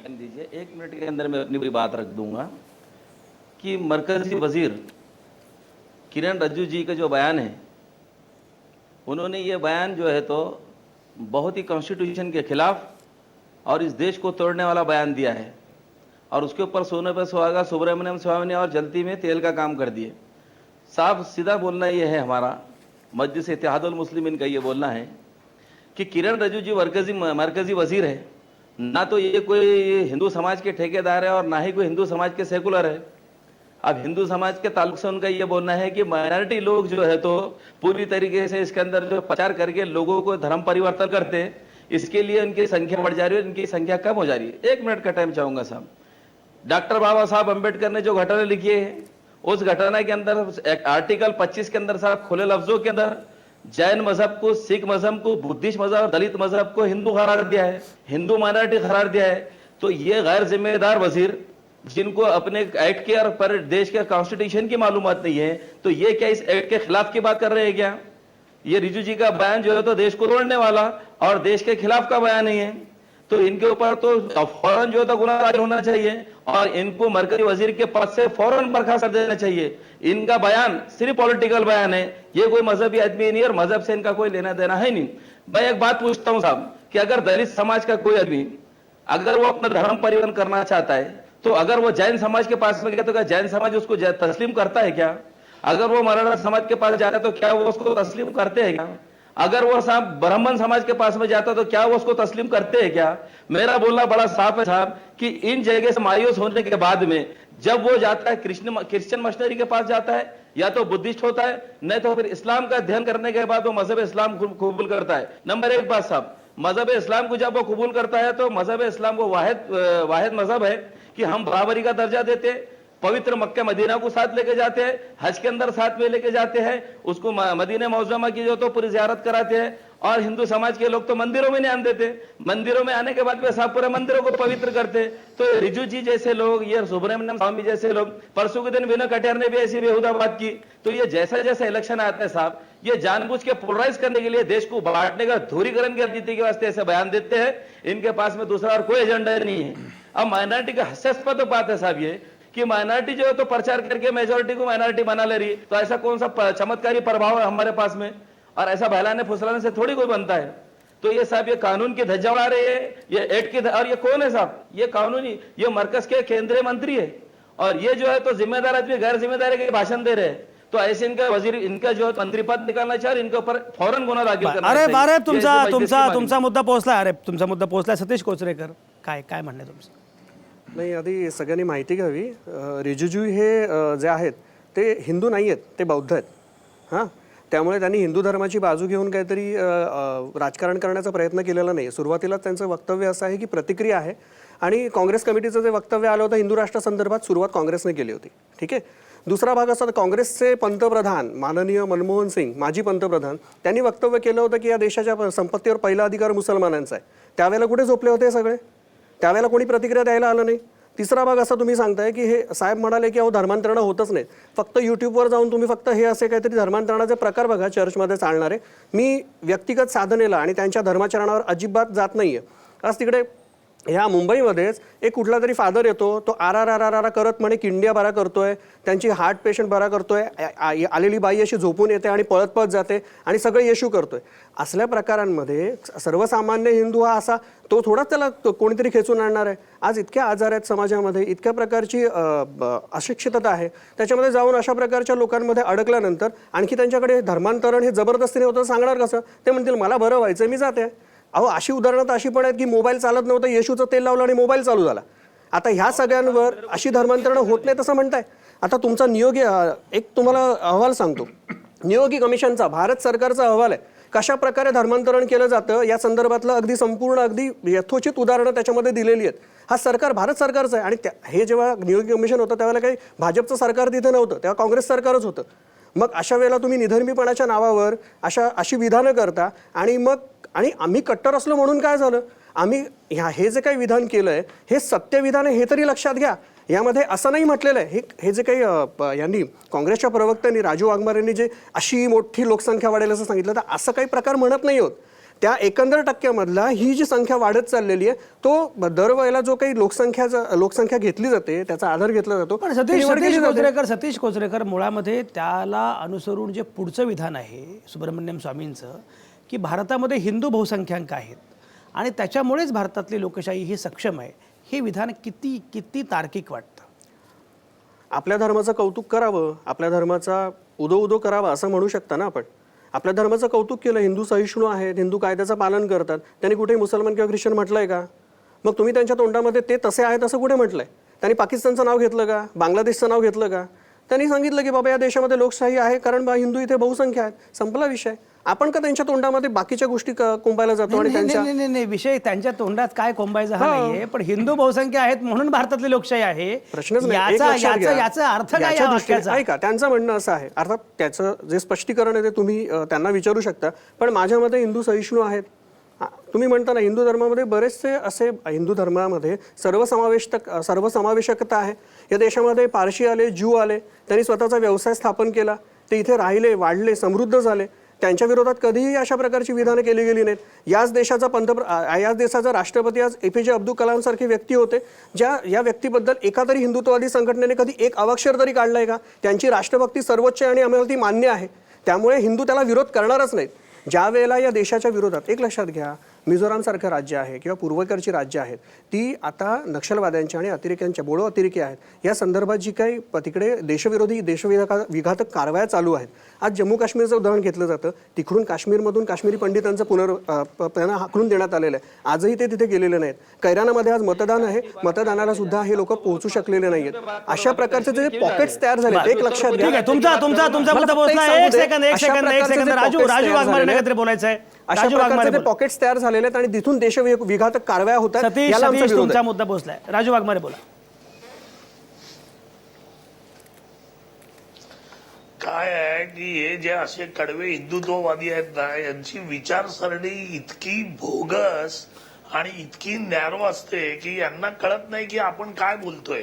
S6: दीजिए 1 मिनट के अंदर मैं अपनी पूरी बात रख दूंगा कि मरकजी वजीर किरण रिजिजू जी का जो बयान है, उन्होंने ये बयान जो है तो बहुत ही कॉन्स्टिट्यूशन के खिलाफ और इस देश को तोड़ने वाला बयान दिया है और उसके ऊपर सोने पर सुहागा सुब्रमण्यम स्वामी ने और जलती में तेल का काम कर दिए. साफ सीधा बोलना ये है, हमारा मजलिस इत्तेहादुल मुस्लिमीन का ये बोलना है कि किरण रिजिजू जी मरकजी वजीर है, ना तो ये कोई हिंदू समाज के ठेकेदार है और ना ही कोई हिंदू समाज के सेकुलर है. अब हिंदू समाज के ताल्लुक से उनका ये बोलना है कि माइनॉरिटी लोग जो है तो पूरी तरीके से इसके अंदर जो प्रचार करके लोगों को धर्म परिवर्तन करते, इसके लिए उनकी संख्या बढ़ जा रही है, उनकी संख्या कम हो जा रही है. 1 मिनट का टाइम चाहूंगा साहब. डॉक्टर बाबा साहब अम्बेडकर ने जो घटना लिखी है, उस घटना के अंदर आर्टिकल 25 के अंदर साहब खुले लफ्जों के अंदर जैन मजहब को, सिख मजहब को, बुद्धिस्ट मजहब और दलित मजहब को हिंदू करार दिया है, हिंदू माइनॉरिटी करार दिया है. तो ये गैर जिम्मेदार वजीर जिनको अपने एक्ट के और पर देश के कॉन्स्टिट्यूशन की मालूमात नहीं है, तो ये क्या इस एक्ट के खिलाफ की बात कर रहे हैं क्या? ये रिजिजू जी का बयान जो है तो देश को तोड़ने वाला और देश के खिलाफ का बयान नहीं है. तो इनके ऊपर तो फौरन जो है तो गुनाह दायर होना चाहिए और इनको मरकजी वजीर के पद से फौरन बर्खास्त कर देना चाहिए. इनका बयान सिर्फ पॉलिटिकल बयान है, ये कोई मजहबी आदमी नहीं और मजहब से इनका कोई लेना देना है नहीं. मैं एक बात पूछता हूं साहब कि अगर दलित समाज का कोई आदमी अगर वो अपना धर्म परिवर्तन करना चाहता है तो अगर वो जैन समाज के पास में गया तो क्या जैन समाज उसको तस्लीम करता है क्या? अगर वो मराठा समाज के पास जाता है तो क्या वो उसको तस्लीम करते हैं क्या? अगर वो साहब ब्राह्मण समाज के पास में जाता तो क्या वो उसको तस्लीम करते हैं क्या? मेरा बोलना बड़ा साफ है साहब कि इन जगह से मायूस होने के बाद में जब वो जाता है क्रिश्चियन मशीनरी के पास जाता है, या तो बुद्धिस्ट होता है, नहीं तो फिर इस्लाम का अध्ययन करने के बाद वो मजहब इस्लाम कबूल करता है। नंबर एक बात साहब, मजहब इस्लाम को जब वो कबूल करता है तो मजहब इस्लाम को वाहिद मजहब है कि हम बराबरी का दर्जा देते हैं, पवित्र मक्का मदीना को साथ लेके जाते हैं, हज के अंदर साथ में लेके जाते हैं, उसको मदीना मौजमा की जो तो पूरी जियारत कराते हैं। और हिंदू समाज के लोग तो मंदिरों में नहीं आने देते, मंदिरों में आने के बाद में साहब पूरे मंदिरों को पवित्र करते। तो रिजू जी जैसे लोग, ये सुब्रमण्यम स्वामी जैसे लोग, परसों के दिन विनय कटियार ने भी ऐसी बेहुदा बात की। तो ये जैसा जैसा इलेक्शन आता है साहब, ये जानबूझ के पोलराइज करने के लिए, देश को बांटने का, ध्रुवीकरण की राजनीति के वास्ते ऐसे बयान देते हैं। इनके पास में दूसरा और कोई एजेंडा नहीं है। अब माइनॉरिटी का हास्यास्पद बात है साहब ये कि माइनॉरिटी जो है तो प्रचार करके मेजोरिटी को माइनॉरिटी बना ले रही है। तो ऐसा कौन सा चमत्कारी प्रभाव है हमारे पास में? और ऐसा बहलाने फुसलाने से थोड़ी कोई बनता है। तो ये साहब ये कानून की धज्जा उड़ा रहे हैं, ये एड की और ये कौन है साहब? ये कानूनी, ये मरकज के केंद्रीय मंत्री है, और ये जो है तो जिम्मेदार आदमी गैर जिम्मेदारी के भाषण दे रहे हैं। तो ऐसे इनका वजीर, इनका जो मंत्री पद निकालना चाहिए और इनके ऊपर फौरन गुन्हा दाखिल करना
S1: अरे
S6: चाहिए।
S1: बारे
S6: ये
S1: तुमचा
S6: ऐसे
S1: तुमचा
S6: मजलिस की
S1: तुमचा मुद्दा पोहोचला. अरे तुमचा मुद्दा पोहोचला. सतीश कोचरेकर, काय काय म्हणणं आहे तुमचं?
S2: नाही, आधी सगळ्यांनी माहिती घ्यावी. रिजिजू हे जे आहेत ते हिंदू नाही आहेत, ते बौद्ध आहेत. हां, त्यामुळे त्यांनी हिंदू धर्माची बाजू घेऊन काहीतरी राजकारण करण्याचा प्रयत्न केलेला नाही. सुरुवातीलाच त्यांचं वक्तव्य असं आहे की प्रतिक्रिया आहे, आणि काँग्रेस कमिटीचं जे वक्तव्य आलं होतं हिंदू राष्ट्रासंदर्भात, सुरुवात काँग्रेसने केली होती. ठीक आहे. दुसरा भाग असा, काँग्रेसचे पंतप्रधान माननीय मनमोहन सिंग, माजी पंतप्रधान, त्यांनी वक्तव्य केलं होतं की या देशाच्या संपत्तीवर पहिला अधिकार मुसलमानांचा आहे. त्यावेळेला कुठे झोपले होते सगळे? त्यावेळेला कोणी प्रतिक्रिया द्यायला आलं नाही. तिसरा भाग असा तुम्ही सांगताय की हे साहेब म्हणाले की अहो धर्मांतरणं होतच नाहीत. फक्त यूट्यूबवर जाऊन तुम्ही फक्त हे असे काहीतरी धर्मांतरणाचे प्रकार बघा चर्चमध्ये चालणारे. मी व्यक्तिगत साधनेला आणि त्यांच्या धर्माचरणावर अजिबात जात नाही आहे. आज तिकडे ह्या मुंबईमध्येच एक कुठला तरी फादर येतो, तो आर करत म्हणे किंडिया बरा करतोय, त्यांची हार्ट पेशंट बरा करतोय, आलेली बाई अशी झोपून येते आणि पळत पळत जाते आणि सगळं येशू करतोय. असल्या प्रकारांमध्ये सर्वसामान्य हिंदू हा असा तो थोडाच त्याला कोणीतरी खेचून आणणार आहे. आज इतक्या आजार आहेत समाजामध्ये, इतक्या प्रकारची अशिक्षितता आहे, त्याच्यामध्ये जाऊन अशा प्रकारच्या लोकांमध्ये अडकल्यानंतर आणखी त्यांच्याकडे धर्मांतरण हे जबरदस्तीने होतं सांगणार कसं? ते म्हणतील मला बरं व्हायचं मी जाते. अहो अशी उदाहरणं तर अशी पण आहेत की मोबाईल चालत नव्हतं, येशूचं तेल लावलं आणि मोबाईल चालू झाला. आता ह्या सगळ्यांवर अशी धर्मांतरणं होत नाही तसं म्हणताय. आता तुमचा नियोगी एक तुम्हाला अहवाल सांगतो, नियोगी कमिशनचा भारत सरकारचा अहवाल आहे. कशा प्रकारे धर्मांतरण केलं जातं या संदर्भातलं अगदी संपूर्ण अगदी यथोचित उदाहरणं त्याच्यामध्ये दिलेली आहेत. हा सरकार भारत सरकारचं आहे. आणि हे जेव्हा नियोगी कमिशन होतं त्यावेळेला काही भाजपचं सरकार तिथे नव्हतं, तेव्हा काँग्रेस सरकारच होतं. मग अशा वेळेला तुम्ही निधर्मीपणाच्या नावावर अशी विधानं करता, आणि आम्ही कट्टर असलो म्हणून काय झालं? आम्ही हे जे काही विधान केलं आहे हे सत्यविधान आहे हे तरी लक्षात घ्या. यामध्ये असं नाही म्हटलेलं आहे, हे जे काही यांनी काँग्रेसच्या प्रवक्त्यांनी राजू वाघमार यांनी जे अशी मोठी लोकसंख्या वाढेल असं सांगितलं, तर असं काही प्रकार म्हणत नाही होत. त्या 91% ही जी संख्या वाढत चाललेली आहे तो दरवेळेला जो काही लोकसंख्या घेतली जाते त्याचा आधार घेतला जातो.
S1: पण सतीश कोचरेकर मुळामध्ये त्याला अनुसरून जे पुढचं विधान आहे सुब्रमण्यम स्वामींचं की भारतामध्ये हिंदू बहुसंख्याक आहेत आणि त्याच्यामुळेच भारतातली लोकशाही ही सक्षम आहे, हे विधान किती तार्किक वाटतं?
S2: आपल्या धर्माचं कौतुक करावं, आपल्या धर्माचा उदो करावा असं म्हणू शकता ना आपण. आपल्या धर्माचं कौतुक केलं, हिंदू सहिष्णू आहेत, हिंदू कायद्याचं पालन करतात, त्यांनी कुठेही मुसलमान किंवा ख्रिश्चन म्हटलंय का? मग तुम्ही त्यांच्या तोंडामध्ये ते तसे आहेत असं कुठे म्हटलंय? त्यांनी पाकिस्तानचं नाव घेतलं का? बांगलादेशचं नाव घेतलं का? त्यांनी सांगितलं की बाबा या देशामध्ये लोकशाही आहे कारण हिंदू इथे बहुसंख्या आहेत, संपला विषय. आपण का त्यांच्या तोंडामध्ये बाकीच्या गोष्टी कोंबायला जातो? आणि
S1: नाही, विषय त्यांच्या तोंडात काय कोंबायचा हा नाहीये, पण हिंदू बहुसंख्या आहेत म्हणून भारतातली लोकशाही आहे
S2: प्रश्नच नाही.
S1: याचा अर्थ काय या वाक्याचा?
S2: ऐका, त्यांचं म्हणणं असं आहे, अर्थात त्याचं जे स्पष्टीकरण आहे ते तुम्ही त्यांना विचारू शकता, पण माझ्या मते हिंदू सहिष्णू आहेत. तुम्ही म्हणता ना हिंदू धर्मामध्ये बरेचसे असे, हिंदू धर्मामध्ये सर्वसमावेशकता आहे. या देशामध्ये पारशी आले, ज्यू आले, त्यांनी स्वतःचा व्यवसाय स्थापन केला, ते इथे राहिले, वाढले, समृद्ध झाले. त्यांच्या विरोधात कधीही अशा प्रकारची विधानं केली गेली नाहीत. याच देशाचा राष्ट्रपती आज APJ अब्दुल कलाम सारखे व्यक्ती होते, या व्यक्तीबद्दल एका तरी हिंदुत्ववादी संघटनेने कधी एक अवाक्षर तरी काढलाय का? त्यांची राष्ट्रभक्ती सर्वोच्च आणि आम्हाला ती मान्य आहे, त्यामुळे हिंदू त्याला विरोध करणारच नाहीत. ज्या वेळेला या देशाच्या विरोधात, एक लक्षात घ्या, मिझोरामसारखं राज्य आहे किंवा पूर्वेकडची राज्य आहेत ती आता नक्षलवाद्यांच्या आणि अतिरेक्यांच्या बोडो अतिरेकी आहेत या संदर्भात जी काही तिकडे देशविघातक कारवाया चालू आहेत. आज जम्मू काश्मीरचं उदाहरण घेतलं जातं. तिकडून काश्मीरमधून काश्मीरी पंडितांचं त्यांना हाकलून देण्यात आलेलं आहे. आजही ते तिथे गेलेले नाहीत. कैरानामध्ये आज मतदान आहे, मतदानाला सुद्धा हे लोक पोहोचू शकलेले नाहीत. अशा प्रकारचे जे पॉकेट्स तयार झाले एक लक्षात घ्या.
S1: ठीक आहे, तुमचा मुद्दा पोहोचला. एक सेकंद राजू वाघमारे काहीतरी बोलायचं आहे.
S2: अशा
S1: राजू
S2: प्रकारचे
S1: वाघमारे
S2: ते पॉकेट्स तयार झालेले आहेत आणि तिथून देशविघातक कारवाया होतात.
S1: सतीश
S2: याला आमचा
S1: सतीश
S2: विरोध
S1: तुमचा
S2: आहे.
S1: मुद्दा पोहोचलाय. राजू वाघमारे बोला.
S3: काय आहे की हे जे असे कडवे हिंदुत्ववादी आहेत ना यांची विचारसरणी इतकी भोगस आणि इतकी नॅरो असते की यांना कळत नाही की आपण काय बोलतोय.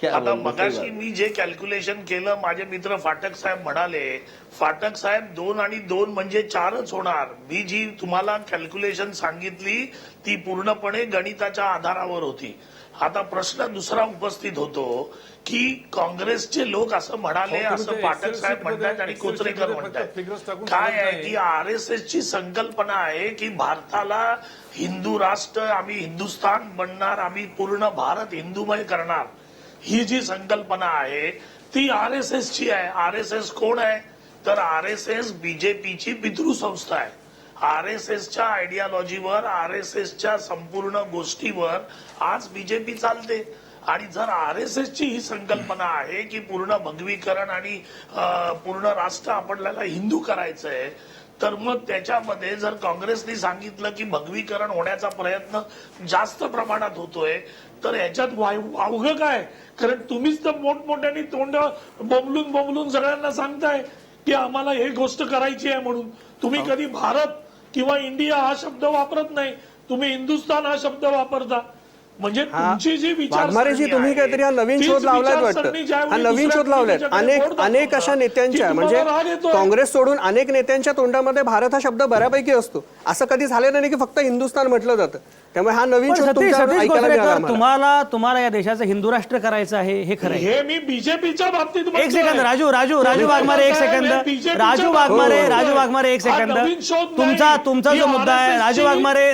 S3: आता मगाशी मी जे कॅल्क्युलेशन केलं माझे मित्र फाटक साहेब म्हणाले फाटक साहेब 2 आणि 2 म्हणजे 4च होणार. मी जी तुम्हाला कॅल्क्युलेशन सांगितली ती पूर्णपणे गणिताच्या आधारावर होती. आता प्रश्न दुसरा उपस्थित होतो की काँग्रेसचे लोक असं म्हणाले असं फाटक साहेब म्हणतात आणि कोचरेकर म्हणतात. काय आहे की RSS ची संकल्पना आहे की भारताला हिंदू राष्ट्र आम्ही हिंदुस्थान बनणार आम्ही पूर्ण भारत हिंदूमय करणार ही जी संकल्पना आहे ती RSS ची आहे. RSS कोण आहे तर RSS बीजेपीची पितृ संस्था आहे. RSSच्या आयडियोलॉजीवर RSSच्या संपूर्ण गोष्टीवर आज बीजेपी चालते. आणि जर RSSची ही संकल्पना आहे की पूर्ण भगवीकरण आणि पूर्ण राष्ट्र आपल्याला हिंदू करायचं आहे तर मग त्याच्यामध्ये जर काँग्रेसने सांगितलं की भगवीकरण होण्याचा प्रयत्न जास्त प्रमाणात होतोय तर याच्यात वावगं काय. कारण तुम्हीच तर मोठमोठ्याने तोंड बोंबलून सगळ्यांना सांगताय की आम्हाला हे गोष्ट करायची आहे म्हणून. तुम्ही कधी भारत किंवा इंडिया हा शब्द वापरत नाही, तुम्ही हिंदुस्थान हा शब्द वापरता. म्हणजे तुमची जी
S2: वाघमारेजी तुम्ही काहीतरी हा नवीन शोध लावलाय वाटतं. हा नवीन शोध लावलाय. अनेक अशा नेत्यांच्या म्हणजे काँग्रेस सोडून अनेक नेत्यांच्या तोंडामध्ये भारत हा शब्द बऱ्यापैकी असतो. असं कधी झालेलं नाही की फक्त हिंदुस्थान म्हटलं जातं. त्यामुळे हा नवीन शोध तुमच्याकडून ऐकायला मिळाला आम्हाला.
S1: तुम्हाला या देशाचं हिंदू राष्ट्र करायचं आहे हे खरं आहे.
S3: हे मी बीजेपीच्या बाबतीत
S1: एक सेकंद राजू वाघमारे एक सेकंद. राजू वाघमारे एक सेकंद. तुमचा जो मुद्दा आहे राजू वाघमारे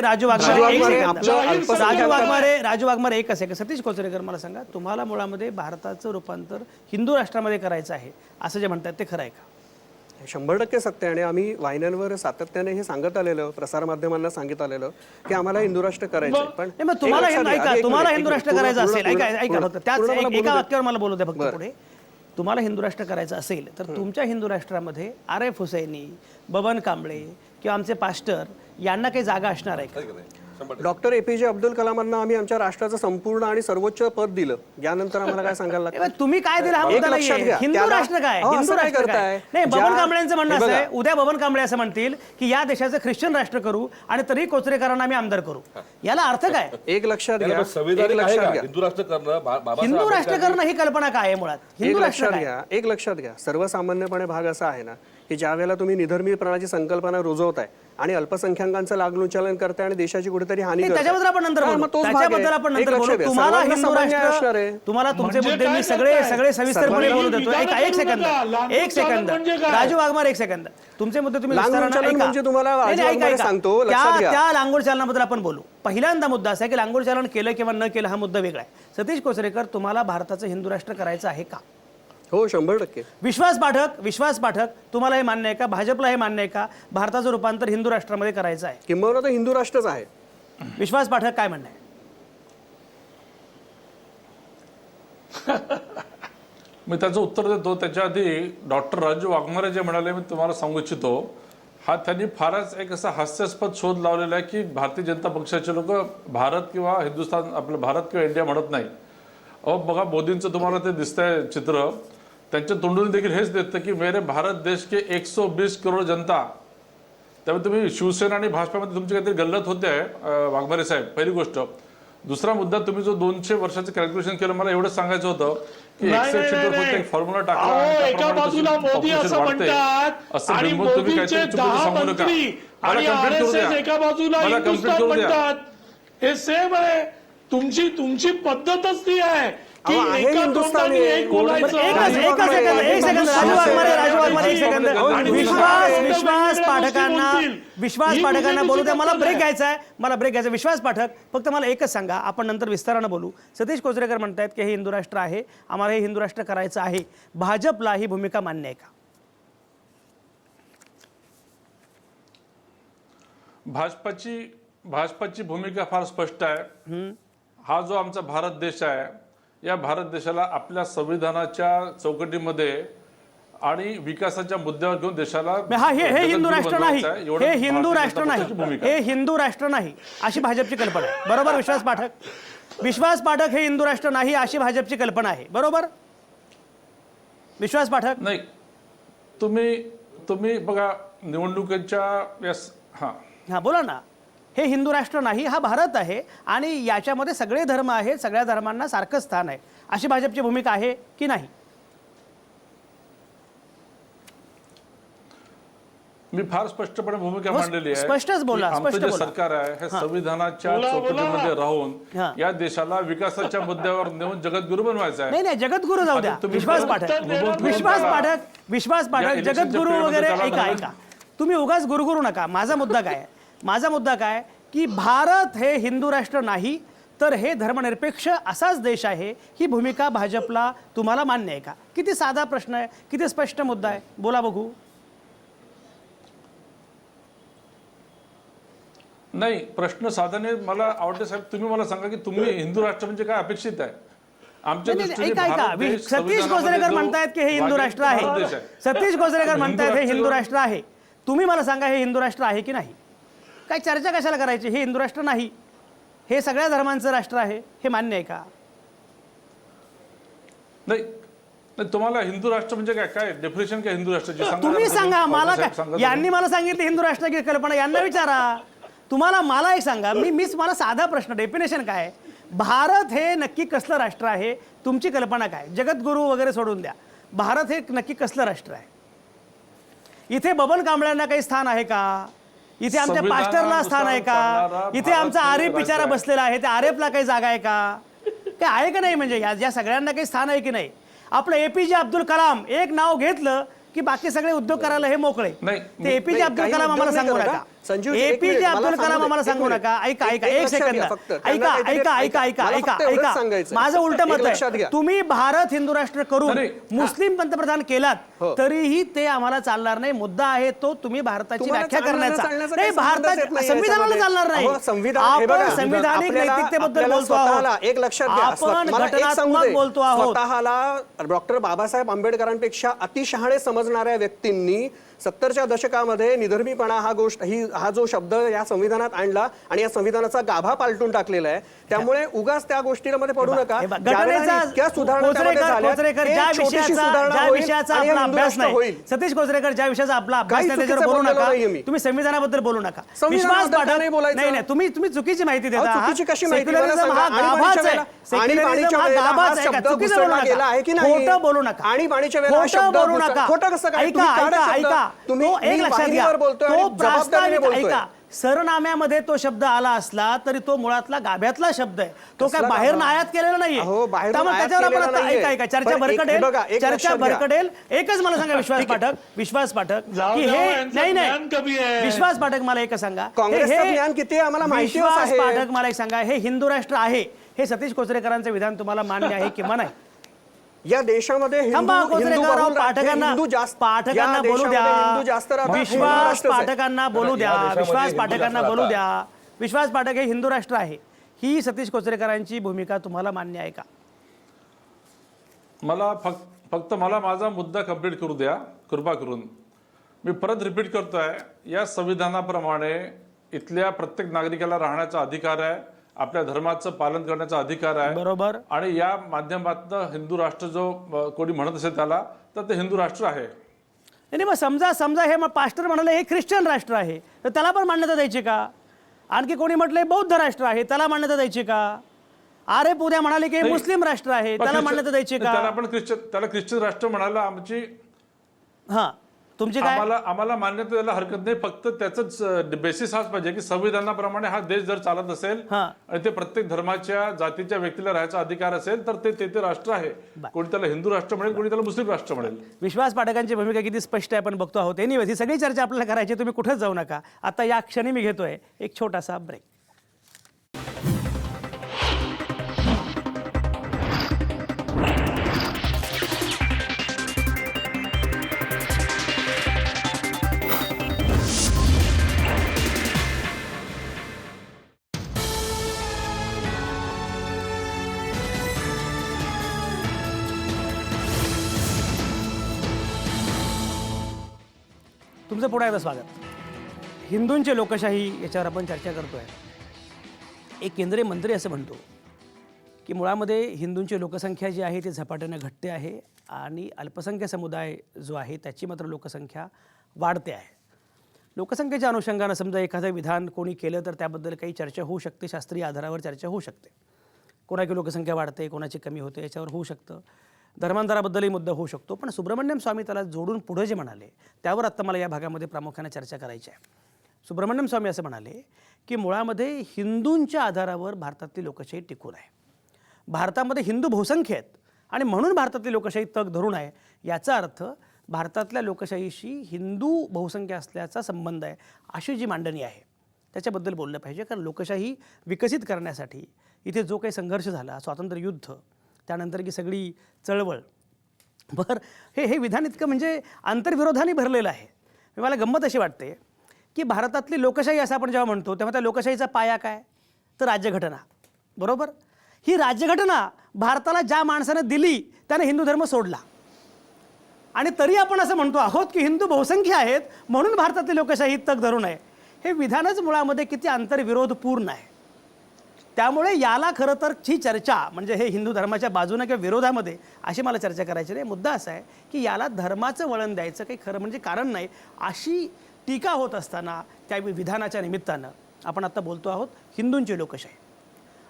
S1: एक सेकंद. सतीश कोचरेकर मला सांगा तुम्हाला मुळामध्ये भारताचं रूपांतर हिंदू राष्ट्रामध्ये करायचं आहे असं जे म्हणतात ते खरं आहे का.
S2: 100% सत्य. आणि आम्ही वाहिन्यांवर सातत्याने हे सांगत आलेलो प्रसारमाध्यमांना सांगित आलेलं की आम्हाला हिंदू राष्ट्र करायचं पण
S1: तुम्हाला हिंदू राष्ट्र करायचं असेल ऐका फक्त त्याच एका वाक्यावर मला बोलू द्या फक्त पुढे. तुम्हाला हिंदू राष्ट्र करायचं असेल तर तुमच्या हिंदू राष्ट्रामध्ये RF हुसैनी बबन कांबळे किंवा आमचे पास्टर यांना काही जागा असणार आहे का.
S2: डॉक्टर APJ अब्दुल कलामांना आम्ही आमच्या राष्ट्राचं संपूर्ण आणि सर्वोच्च पद दिलं. यानंतर आम्हाला काय सांगायला लागतं.
S1: तुम्ही काय दिलं हा मुद्दा नाहीये. हिंदू राष्ट्र काय हिंदू राष्ट्र काय नाही. बबन कांबळेंचं म्हणणं असं आहे उद्या बबन कांबळे असं म्हणतील की या देशाचं ख्रिश्चन राष्ट्र करू आणि तरी कोचरेकरांना आम्ही आमदार करू. याला अर्थ काय.
S2: एक लक्षात घ्या
S5: हिंदू राष्ट्र करणं
S1: हिंदू राष्ट्र करणं ही कल्पना काय आहे मुळात.
S2: एक लक्षात घ्या सर्वसामान्यपणे भाग असा आहे ना की ज्या वेळेला तुम्ही निधर्मीपणाची संकल्पना रुजवताय आणि अल्पसंख्याकांचं लागणूचलन करताय आणि देशाची कुठेतरी हानी
S1: त्याच्याबद्दल आपण नंतर बोलू. तुम्हाला हिंदू राष्ट्र तुम्हाला तुमचे मुद्दे मी सगळे सविस्तरपणे बोलू देतो. एक सेकंद राजू वाघमारे एक सेकंद. तुमचे मुद्दे तुम्ही
S2: सांगतो
S1: त्या लांगोळ चालनाबद्दल आपण बोलू. पहिल्यांदा मुद्दा असा आहे की लांगोळ चालन केलं किंवा न केलं हा मुद्दा वेगळा आहे. सतीश कोचरेकर तुम्हाला भारताचं हिंदू राष्ट्र करायचं आहे का.
S2: हो 100%.
S1: विश्वास पाठक तुम्हाला हे मान्य आहे का भाजपला हे मान्य आहे का भारताचं रूपांतर हिंदू राष्ट्रामध्ये करायचं आहे.
S2: किंबहुना तर हिंदू राष्ट्रच आहे.
S1: विश्वास पाठक काय म्हणणं आहे.
S4: मी त्याचं उत्तर देतो. त्याच्या आधी डॉक्टर राजू वाघमारे जे म्हणाले मी तुम्हाला सांगू इच्छितो हा त्यांनी फारच एक असा हास्यास्पद शोध लावलेला आहे की भारतीय जनता पक्षाचे लोक भारत किंवा हिंदुस्थान आपलं भारत किंवा इंडिया म्हणत नाही. बघा मोदींचं तुम्हाला ते दिसतंय चित्र त्यांच्या तोंडून देखील हेच देतं की मेरे भारत देश के 120 करोड जनता. त्यामुळे तुम्ही शिवसेना आणि भाजपामध्ये तुमची काहीतरी गल्लत होते आहे वाघमारे साहेब पहिली गोष्ट. दुसरा मुद्दा तुम्ही जो 200 वर्षाचं कॅल्क्युलेशन केलं मला एवढंच सांगायचं होतं की एक्सेल शीटवर फक्त एक फॉर्म्युला टाकला
S3: एका बाजूला मोदी असं म्हणतात आणि मोदीचे 10 मंत्री आणि RSS एका बाजूला हिंदुस्थान म्हणतात. हे सेम आहे. तुमची पद्धतच ती आहे
S2: अहो, आहे हिंदुस्थानी आहे.
S1: एक सेकंद राजू वाघमारे एक सेकंद विश्वास पाठकांना बोलू द्या. मला ब्रेक घ्यायचा आहे. विश्वास पाठक, फक्त मला एकच सांगा, आपण नंतर विस्तारानं बोलू. सतीश कोचरेकर म्हणतायत की हे हिंदू राष्ट्र आहे, आम्हाला हे हिंदू राष्ट्र करायचं आहे. भाजपला ही भूमिका मान्य आहे का?
S4: भाजपाची भूमिका फार स्पष्ट आहे. हा जो आमचा भारत देश आहे, या भारत देशाला आपल्या संविधानाच्या चौकटीमध्ये आणि विकासाच्या मुद्द्यावर घेऊन देशाला
S1: हे हिंदू राष्ट्र नाही,
S4: एवढं
S1: हे हिंदू
S4: भारतीय
S1: राष्ट्र
S4: जनता
S1: नाही,
S4: पक्षाची भूमिका आहे.
S1: हे हिंदू राष्ट्र नाही अशी भाजपची कल्पना आहे. बरोबर विश्वास पाठक हे हिंदू राष्ट्र नाही अशी भाजपची कल्पना आहे. बरोबर विश्वास पाठक?
S4: नाही, तुम्ही बघा निवडणुकीच्या
S1: हा बोला ना. हे हिंदू राष्ट्र नाही, हा भारत आहे आणि याच्यामध्ये सगळे धर्म आहेत, सगळ्या धर्मांना सारखं स्थान आहे अशी भाजपची भूमिका आहे की नाही?
S4: मी फार स्पष्टपणे भूमिका मांडलेली आहे.
S1: स्पष्टच बोला,
S4: की आमचं
S1: स्पष्ट
S4: जे
S1: बोला.
S4: सरकार आहे हे संविधानाच्या चौकटीमध्ये राहून
S1: हा.
S4: या देशाला विकासाच्या मुद्द्यावर नेऊन जगद्गुरू बनवायचं आहे.
S1: नाही जगद्गुरू जाऊ द्या.
S4: आता तुम्ही
S1: विश्वास
S4: उत्तर
S1: पाठक
S4: द्या.
S1: विश्वास
S4: या
S1: पाठक
S4: इलेक्शनच्या
S1: जगद्गुरू
S4: पिरियडमध्ये
S1: वगैरे
S4: त्याला
S1: ऐका तुम्ही उगाच गुरुगुरू नका. माझा मुद्दा काय की भारत हे हिंदू राष्ट्र नाही तर हे धर्मनिरपेक्ष असाच देश आहे. ही भूमिका भाजपला तुम्हाला मान्य आहे का? किती साधा प्रश्न आहे, किती स्पष्ट मुद्दा आहे. बोला बघू.
S4: नाही, प्रश्न साधाने मला आवडते साहेब. तुम्ही मला सांगा की तुम्ही हिंदू राष्ट्र म्हणजे काय अपेक्षित आहे आमच्या दृष्टीने?
S1: ऐका
S4: भारत देश
S1: सतीश
S4: संविधानामध्ये
S1: कोचरेकर
S4: जो
S1: म्हणतायत की हे हिंदू राष्ट्र
S4: भारत देश
S1: आहे. सतीश कोचरेकर म्हणतायत हे हिंदू राष्ट्र आहे. तुम्ही मला सांगा हे हिंदू राष्ट्र आहे की नाही? काय चर्चा कशाला करायची? हे हिंदू राष्ट्र नाही, हे सगळ्या धर्मांचं राष्ट्र आहे, हे मान्य आहे का?
S4: नाही, तुम्हाला हिंदू राष्ट्र म्हणजे काय डेफिनेशन काय हिंदू राष्ट्राची सांगा.
S1: तुम्ही सांगा मला.
S4: साहेब, सांगा
S1: काय यांनी मला सांगितलं हिंदू राष्ट्राची कल्पना, यांना विचारा. तुम्हाला मला एक सांगा, मीच मला साधा प्रश्न, डेफिनेशन काय? भारत हे नक्की कसलं राष्ट्र आहे? तुमची कल्पना काय? जगद्गुरू वगैरे सोडून द्या, भारत हे नक्की कसलं राष्ट्र आहे? इथे बबन कांबळ्यांना काही स्थान आहे का? इथे आमच्या पास्टरला स्थान आहे का? इथे आमचा आरेफ बिचारा बसलेला आहे, त्या आरेफला काही जागा आहे का? काय आहे का नाही? म्हणजे या सगळ्यांना काही स्थान आहे की नाही? आपलं APJ अब्दुल कलाम एक नाव घेतलं की बाकी सगळे उद्योग करायला हे मोकळे. ते APJ अब्दुल कलाम आम्हाला सांगू नका. APJ अब्दुल कलाम आम्हाला सांगू नका. ऐका एक सेकंद, ऐका. माझं उलट मत आहे. तुम्ही भारत हिंदू राष्ट्र करून मुस्लिम पंतप्रधान केलात तरीही ते आम्हाला चालणार नाही. मुद्दा आहे तो तुम्ही भारताची व्याख्या करण्याचा. नाही, भारताच्या संविधानाला चालणार नाही. आपण संविधानिक नैतिकतेबद्दल बोलतो आहोत,
S2: एक लक्षात घ्या.
S1: आपण घटनात्मक बोलतो आहोत.
S2: स्वतःला डॉक्टर बाबासाहेब आंबेडकरांपेक्षा अतिशहाणे समजणाऱ्या व्यक्तींनी 70च्या दशकामध्ये निधर्मीपणा हा जो शब्द या संविधानात आणला आणि या संविधानाचा गाभा पालटून टाकलेला आहे. त्यामुळे उगाच त्या गोष्टीमध्ये पडू नका.
S1: सतीश कोचरेकर ज्या विषयाचा आपला अभ्यास नाही त्याच्यावर बोलू नका. तुम्ही संविधानाबद्दल बोलू नका. विश्वास पाठक नाही, तुम्ही चुकीची माहिती देता. सेक्युलरिझम हा गाभाच आहे. सेक्युलरिझम हा गाभाच आहे का? चुकीचं बोलू नका. खोटं बोलू नका. खोटं बोलू नका. ऐका तो एक लक्षात घ्या. तो प्रास्ताविक ऐका. सरनाम्यामध्ये तो शब्द आला असला तरी तो मुळातला गाभ्यातला शब्द आहे. तो काय बाहेर आयात केलेला नाहीये. त्यामुळे त्याच्यावर आपण ऐका चर्चा भरकडेल. एकच मला सांगा विश्वास पाठक की हे नाही विश्वास पाठक मला एक सांगा. विश्वास पाठक मला एक सांगा, हे हिंदू राष्ट्र आहे हे सतीश कोचरेकरांचं विधान तुम्हाला मान्य आहे किंवा नाही?
S2: या देशामध्ये
S1: पाठकांना बोलू द्या. विश्वास पाठक हे हिंदू राष्ट्र आहे ही सतीश कोचरेकरांची भूमिका तुम्हाला मान्य आहे का?
S4: मला फक्त माझा मुद्दा कंप्लीट करू द्या कृपा करून. मी परत रिपीट करतोय, या संविधानाप्रमाणे इथल्या प्रत्येक नागरिकाला राहण्याचा अधिकार आहे, आपल्या धर्माचं पालन करण्याचा अधिकार आहे.
S1: बरोबर.
S4: आणि या माध्यमातून हिंदू राष्ट्र जो कोणी म्हणत असेल त्याला तर ते हिंदू राष्ट्र आहे.
S1: नाही मग समजा हे पास्टर म्हणाले हे ख्रिश्चन राष्ट्र आहे तर त्याला पण मान्यता द्यायची का? आणखी कोणी म्हटलंय बौद्ध राष्ट्र आहे त्याला मान्यता द्यायची का? आरेफ उद्या म्हणाले की मुस्लिम राष्ट्र आहे त्याला मान्यता द्यायची का?
S4: त्याला ख्रिश्चन राष्ट्र म्हणायला आमची
S1: तुमची काय?
S4: आम्हाला मान्यता द्यायला हरकत नाही, फक्त त्याच बेसिस हाच पाहिजे की संविधानाप्रमाणे हा देश जर चालत असेल
S1: हा.
S4: आणि ते प्रत्येक धर्माच्या जातीच्या व्यक्तीला राहायचा अधिकार असेल तर ते राष्ट्र आहे. कोणी त्याला हिंदू राष्ट्र म्हणेल, कोणी त्याला मुस्लिम राष्ट्र म्हणेल.
S1: विश्वास पाठकांची भूमिका किती स्पष्ट आहे आपण बघतो आहोत. एनिवेज ही सगळी चर्चा आपल्याला करायची, तुम्ही कुठेच जाऊ नका. आता या क्षणी मी घेतोय एक छोटासा ब्रेक. तुमचं पुन्हा एकदा स्वागत. हिंदूंची लोकशाही याच्यावर आपण चर्चा करतोय. एक केंद्रीय मंत्री असं म्हणतो की मुळामध्ये हिंदूंची लोकसंख्या जी आहे ती झपाट्याने घटते आहे आणि अल्पसंख्य समुदाय जो आहे त्याची मात्र लोकसंख्या वाढते आहे. लोकसंख्येच्या अनुषंगानं समजा एखादं विधान कोणी केलं तर त्याबद्दल काही चर्चा होऊ शकते, शास्त्रीय आधारावर चर्चा होऊ शकते. कोणाची लोकसंख्या वाढते, कोणाची कमी होते याच्यावर होऊ शकतं. धर्मांतराबद्दलही मुद्दा होऊ शकतो. पण सुब्रमण्यम स्वामी त्याला जोडून पुढे जे म्हणाले त्यावर आत्ता मला या भागामध्ये प्रामुख्याने चर्चा करायची आहे. सुब्रमण्यम स्वामी असं म्हणाले की मुळामध्ये हिंदूंच्या आधारावर भारतातली लोकशाही टिकून आहे. भारतामध्ये हिंदू बहुसंख्य आहेत आणि म्हणून भारतातली लोकशाही तग धरून आहे. याचा अर्थ भारतातल्या लोकशाहीशी हिंदू बहुसंख्या असल्याचा संबंध आहे, अशी जी मांडणी आहे त्याच्याबद्दल बोललं पाहिजे. कारण लोकशाही विकसित करण्यासाठी इथे जो काही संघर्ष झाला, स्वातंत्र्ययुद्ध, त्यानंतर की सगळी चळवळ, बरं हे विधान इतकं म्हणजे आंतरविरोधाने भरलेलं आहे. मला गंमत अशी वाटते की भारतातली लोकशाही असं आपण जेव्हा म्हणतो तेव्हा त्या लोकशाहीचा पाया काय, तर राज्यघटना. बरोबर. ही राज्यघटना भारताला ज्या माणसानं दिली त्याने हिंदू धर्म सोडला आणि तरी आपण असं म्हणतो आहोत की हिंदू बहुसंख्य आहेत म्हणून भारतातली लोकशाही तग धरून आहे. हे विधानच मुळामध्ये किती आंतरविरोधपूर्ण आहे. त्यामुळे याला खरं तर ही चर्चा म्हणजे हे हिंदू धर्माच्या बाजूने किंवा विरोधामध्ये अशी मला चर्चा करायची नाही. मुद्दा असा आहे की याला धर्माचं वळण द्यायचं काही खरं म्हणजे कारण नाही, अशी टीका होत असताना त्या विधानाच्या निमित्तानं आपण आत्ता बोलतो आहोत हिंदूंची लोकशाही.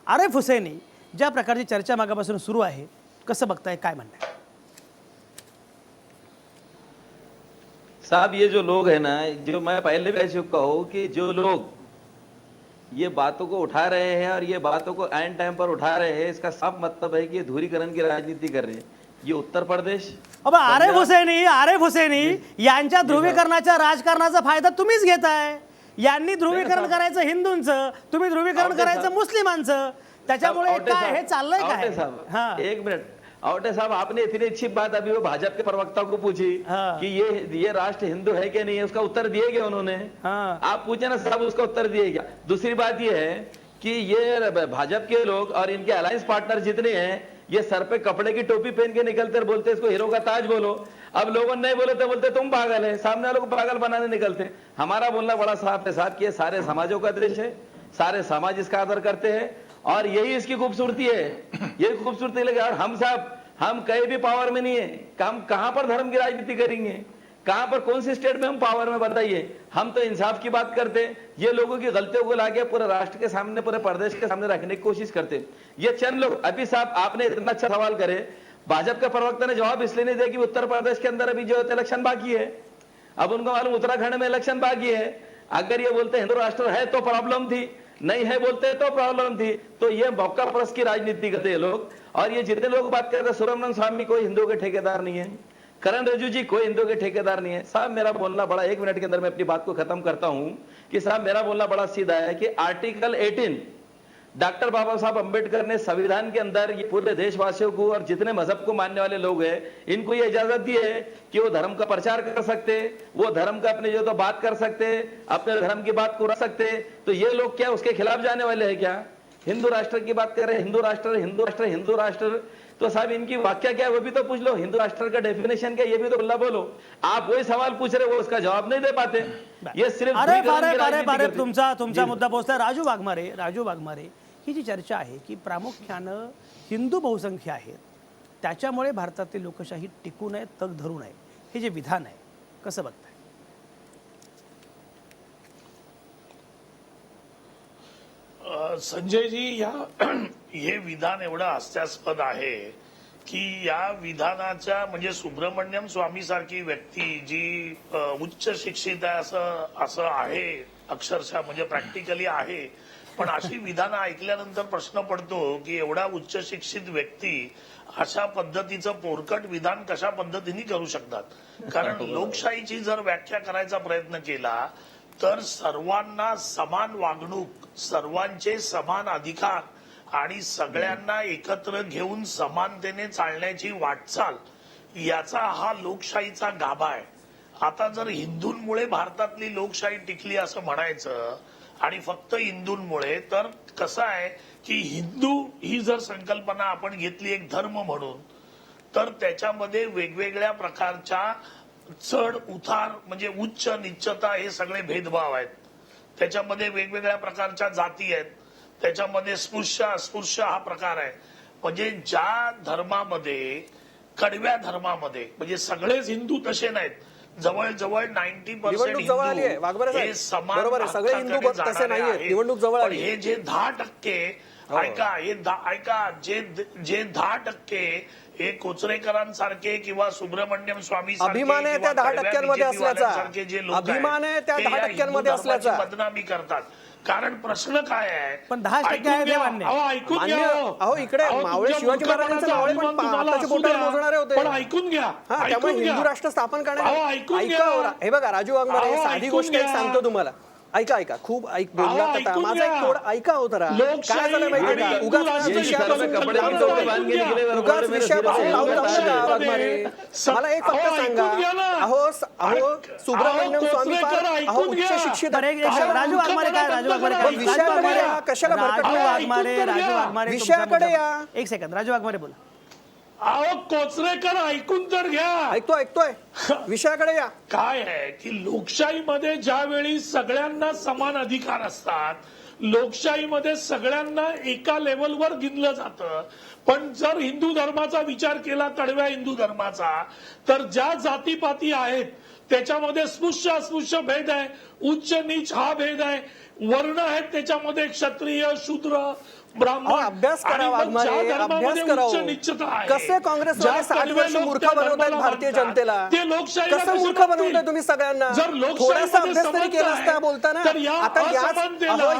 S1: आरेफ हुसैनी ज्या प्रकारची चर्चा मागापासून सुरू आहे, कसं बघताय, काय म्हणणं आहे?
S6: साहब ये जो लोग हैं ना, जो मैं पहले भी कह चुका हूँ कि जो लोग ये बातों को उठा रहे हैं और ये बातों को एंड टाइम पर उठा रहे हैं, इसका साफ मतलब है कि ये ध्रुवीकरण की राजनीति कर रहे हैं. ये उत्तर प्रदेश,
S1: अब आरेफ हुसैनी यांच्या ध्रुवीकरणाच्या राजकारणाचा फायदा तुम्हीच घेताय. यांनी ध्रुवीकरण करायचं हिंदूंचं, तुम्ही ध्रुवीकरण करायचं मुस्लिमांचं. त्याच्यामुळे काय हे चाललंय काय?
S6: हाँ, एक मिनट. आवटे साहब, आपने इतनी अच्छी बात अभी वो भाजपा के प्रवक्ता को पूछी कि ये राष्ट्र हिंदू है कि नहीं है, उसका उत्तर दिए क्या उन्होंने? आप पूछे ना साहब, उसका उत्तर दिए क्या? दूसरी बात ये है कि ये भाजपा के लोग और इनके अलायंस पार्टनर जितने हैं, ये सर पे कपड़े की टोपी पहन के निकलते और बोलते इसको हीरो का ताज बोलो. अब लोगों ने नहीं बोले तो बोलते तुम पागल है. सामने वालों को पागल बनाने निकलते. हमारा बोलना बड़ा साफ है साहब कि ये सारे समाजों का देश है, सारे समाज इसका आदर करते हैं और यही इसकी खूबसूरती है. यही खूबसूरती लगे. और हम साहब, हम कहीं भी पावर में नहीं है. हम कहां पर धर्म की राजनीति करेंगे? कहां पर, कौन सी स्टेट में हम पावर में, बताइए. हम तो इंसाफ की बात करते. ये लोगों की गलतियों को लाके पूरे राष्ट्र के सामने, पूरे प्रदेश के सामने रखने की कोशिश करते. ये चंद लोग. अभी साहब आपने इतना अच्छा सवाल करे, भाजपा के प्रवक्ता ने जवाब इसलिए नहीं दिया कि उत्तर प्रदेश के अंदर अभी जो इलेक्शन बाकी है. अब उनको मालूम उत्तराखंड में इलेक्शन बाकी है. अगर ये बोलते हिंदू राष्ट्र है तो प्रॉब्लम थी, नहीं है बोलते तो प्रॉब्लम थी. तो ये मौका परस्त की राजनीति करते हैं लोग. और ये जितने लोग बात करते हैं, सुब्रमण्यम स्वामी कोई हिंदू के ठेकेदार नहीं है, किरण रिजिजू जी कोई हिंदू के ठेकेदार नहीं है. साहब मेरा बोलना बड़ा, 1 मिनट के अंदर मैं अपनी बात को खत्म करता हूं कि साहब मेरा बोलना बड़ा सीधा है कि आर्टिकल 18 डॉक्टर बाबा साहब अंबेडकर ने संविधान के अंदर ये पूरे देशवासियों को और जितने मजहब को मानने वाले लोग हैं, इनको ये इजाजत दी है कि वो धर्म का प्रचार कर सकते, वो धर्म का अपने जो तो बात कर सकते, अपने धर्म की बात को रख सकते. तो ये लोग क्या उसके खिलाफ जाने वाले हैं क्या? हिंदू राष्ट्र की बात कर रहे हैं, हिंदू राष्ट्र, हिंदू राष्ट्र, हिंदू राष्ट्र. तो साहब इनकी वाक्य क्या है वो भी तो पूछ लो. हिंदू राष्ट्र का डेफिनेशन क्या है ये भी तो खुला बोलो. आप वही सवाल पूछ रहे, वो उसका जवाब नहीं दे पाते. ये सिर्फ
S1: अरे तुमचा मुद्दा पोहोचला. राजू वाघमारे, ही जी चर्चा आहे की प्रामुख्यानं हिंदू बहुसंख्य आहेत त्याच्यामुळे भारतातील लोकशाही टिकून आहे, तग धरून आहे, हे जे विधान आहे कसं बघताय?
S3: संजयजी, हे विधान एवढं हास्यास्पद आहे की या विधानाच्या म्हणजे सुब्रमण्यम स्वामी सारखी व्यक्ती जी उच्च शिक्षित आहे असं आहे, अक्षरशः म्हणजे प्रॅक्टिकली आहे, पण अशी विधानं ऐकल्यानंतर प्रश्न पडतो की एवढा उच्च शिक्षित व्यक्ती अशा पद्धतीचं पोरकट विधान कशा पद्धतीने करू शकतात. कारण लोकशाहीची जर व्याख्या करायचा प्रयत्न केला तर सर्वांना समान वागणूक, सर्वांचे समान अधिकार आणि सगळ्यांना एकत्र घेऊन समानतेने चालण्याची वाटचाल, याचा हा लोकशाहीचा गाभा आहे. आता जर हिंदूंमुळे भारतातली लोकशाही टिकली असं म्हणायचं आणि फक्त हिंदूंमुळे, तर कसं आहे की हिंदू ही जर संकल्पना आपण घेतली एक धर्म म्हणून, तर त्याच्यामध्ये वेगवेगळ्या प्रकारच्या चढ उतार म्हणजे उच्च निच्चता हे सगळे भेदभाव आहेत. त्याच्यामध्ये वेगवेगळ्या प्रकारच्या जाती आहेत, त्याच्यामध्ये स्पृश्य अस्पृश्य हा प्रकार आहे. म्हणजे ज्या धर्मामध्ये, कडव्या धर्मामध्ये, म्हणजे सगळेच हिंदू तसे नाहीत, जवळजवळ 90%
S2: निवडणूक जवळ आली आहे, वाघबरे साहेब.
S3: हे समान
S2: बरोबर आहे, सगळे हिंदू
S3: हक्काकडे
S2: तसे
S3: जाणारे
S2: नाहीयेत.
S3: आहेत.
S2: निवडणूक जवळ
S3: पण
S2: आली आहे.
S3: हे जे 10% जे 10% हे कोचरेकरांसारखे किंवा सुब्रमण्यम स्वामी
S2: अभिमान आहे त्या 10% असल्याचा.
S3: जे लोक
S2: अभिमान आहे त्या
S3: ते या
S2: 10%
S3: हिंदू धर्माची
S2: असल्याचा.
S3: बदनामी करतात. कारण प्रश्न काय आहे,
S1: पण 10% आहे ते मान्य.
S3: ऐकून घ्या.
S2: अहो, इकडे मावळे शिवाजी महाराजांचे मावळे पण आताच्या बोटावर मोजणारे होते.
S3: पण ऐकून घ्या.
S2: हा, त्यामुळे हिंदू राष्ट्र स्थापन करण्यात
S3: ऐकून घ्या.
S2: हे बघा राजू वाघमारे,
S3: अहो,
S2: साधी
S3: ऐकून
S2: गोष्ट एक
S3: घ्या.
S2: सांगतो तुम्हाला. ऐका खूप बोललात आता.
S3: ऐकून
S2: माझा एक
S3: घ्या.
S2: थोडं ऐका हो जरा. काय झालं माहितीये का,
S3: आणि
S2: उगाच
S3: हिंदू
S2: विषयापासून
S3: राष्ट्र
S2: लावून
S3: कपडे
S2: जाऊ
S3: बांधून
S2: नका.
S3: घ्या.
S2: उगाच विषयापासून लावून जाऊ नका वाघमारे. मला एक फक्त
S3: अहो,
S2: सांगा,
S3: ऐकून घ्या ना.
S2: अहो सुब्रह्मण्यम स्वामी
S3: कोचरेकर
S2: अहो
S3: ऐकून
S2: उच्च
S3: घ्या.
S2: शिक्षित
S1: बरं, एक
S2: कशाला-
S1: राजू वाघमारे काय, राजू वाघमारे काय,
S2: पण विषयाकडे या, कशाला भरकटताय?
S1: राजू वाघमारे
S2: विषयाकडे
S1: तुमचा
S2: या.
S1: मुद्दा- एक सेकंद, राजू वाघमारे बोला.
S3: अहो कोचरेकर ऐकून तर घ्या.
S2: ऐकतोय विषयाकडे या.
S3: काय आहे की लोकशाहीमध्ये ज्यावेळी सगळ्यांना समान अधिकार असतात, लोकशाहीमध्ये सगळ्यांना एका लेवलवर गिनलं जातं. पण जर हिंदू धर्माचा विचार केला, कडव्या हिंदू धर्माचा, तर ज्या जातीपाती आहेत त्याच्यामध्ये स्पृश्य अस्पृश्य भेद आहे, उच्च नीच हा भेद आहे, वर्ण आहेत त्याच्यामध्ये क्षत्रिय शूद्र ब्राह्मण.
S2: अभ्यास
S3: आणि
S2: करा
S3: मग
S2: वाघमारे,
S3: ज्या धर्मामध्ये
S2: अभ्यास करा
S3: उच्च
S2: हो.
S3: निश्चित आहे,
S2: कसे काँग्रेसवाले
S3: ज्या
S2: 60 वर्ष
S3: लोक
S2: मूर्ख
S3: त्या
S2: बनवतात
S3: धर्माला
S2: भारतीय
S3: मानतात,
S2: जनतेला?
S3: ते लोकशाहीला
S2: कसं
S3: कसे
S2: मूर्ख
S3: मानतील?
S2: बनवताय तुम्ही सगळ्यांना?
S3: जर
S2: थोडासा
S3: लोकशाहीमध्ये
S2: अभ्यास तरी
S3: समज
S2: केला
S3: आहे,
S2: असता बोलताना.
S3: तर या
S2: आता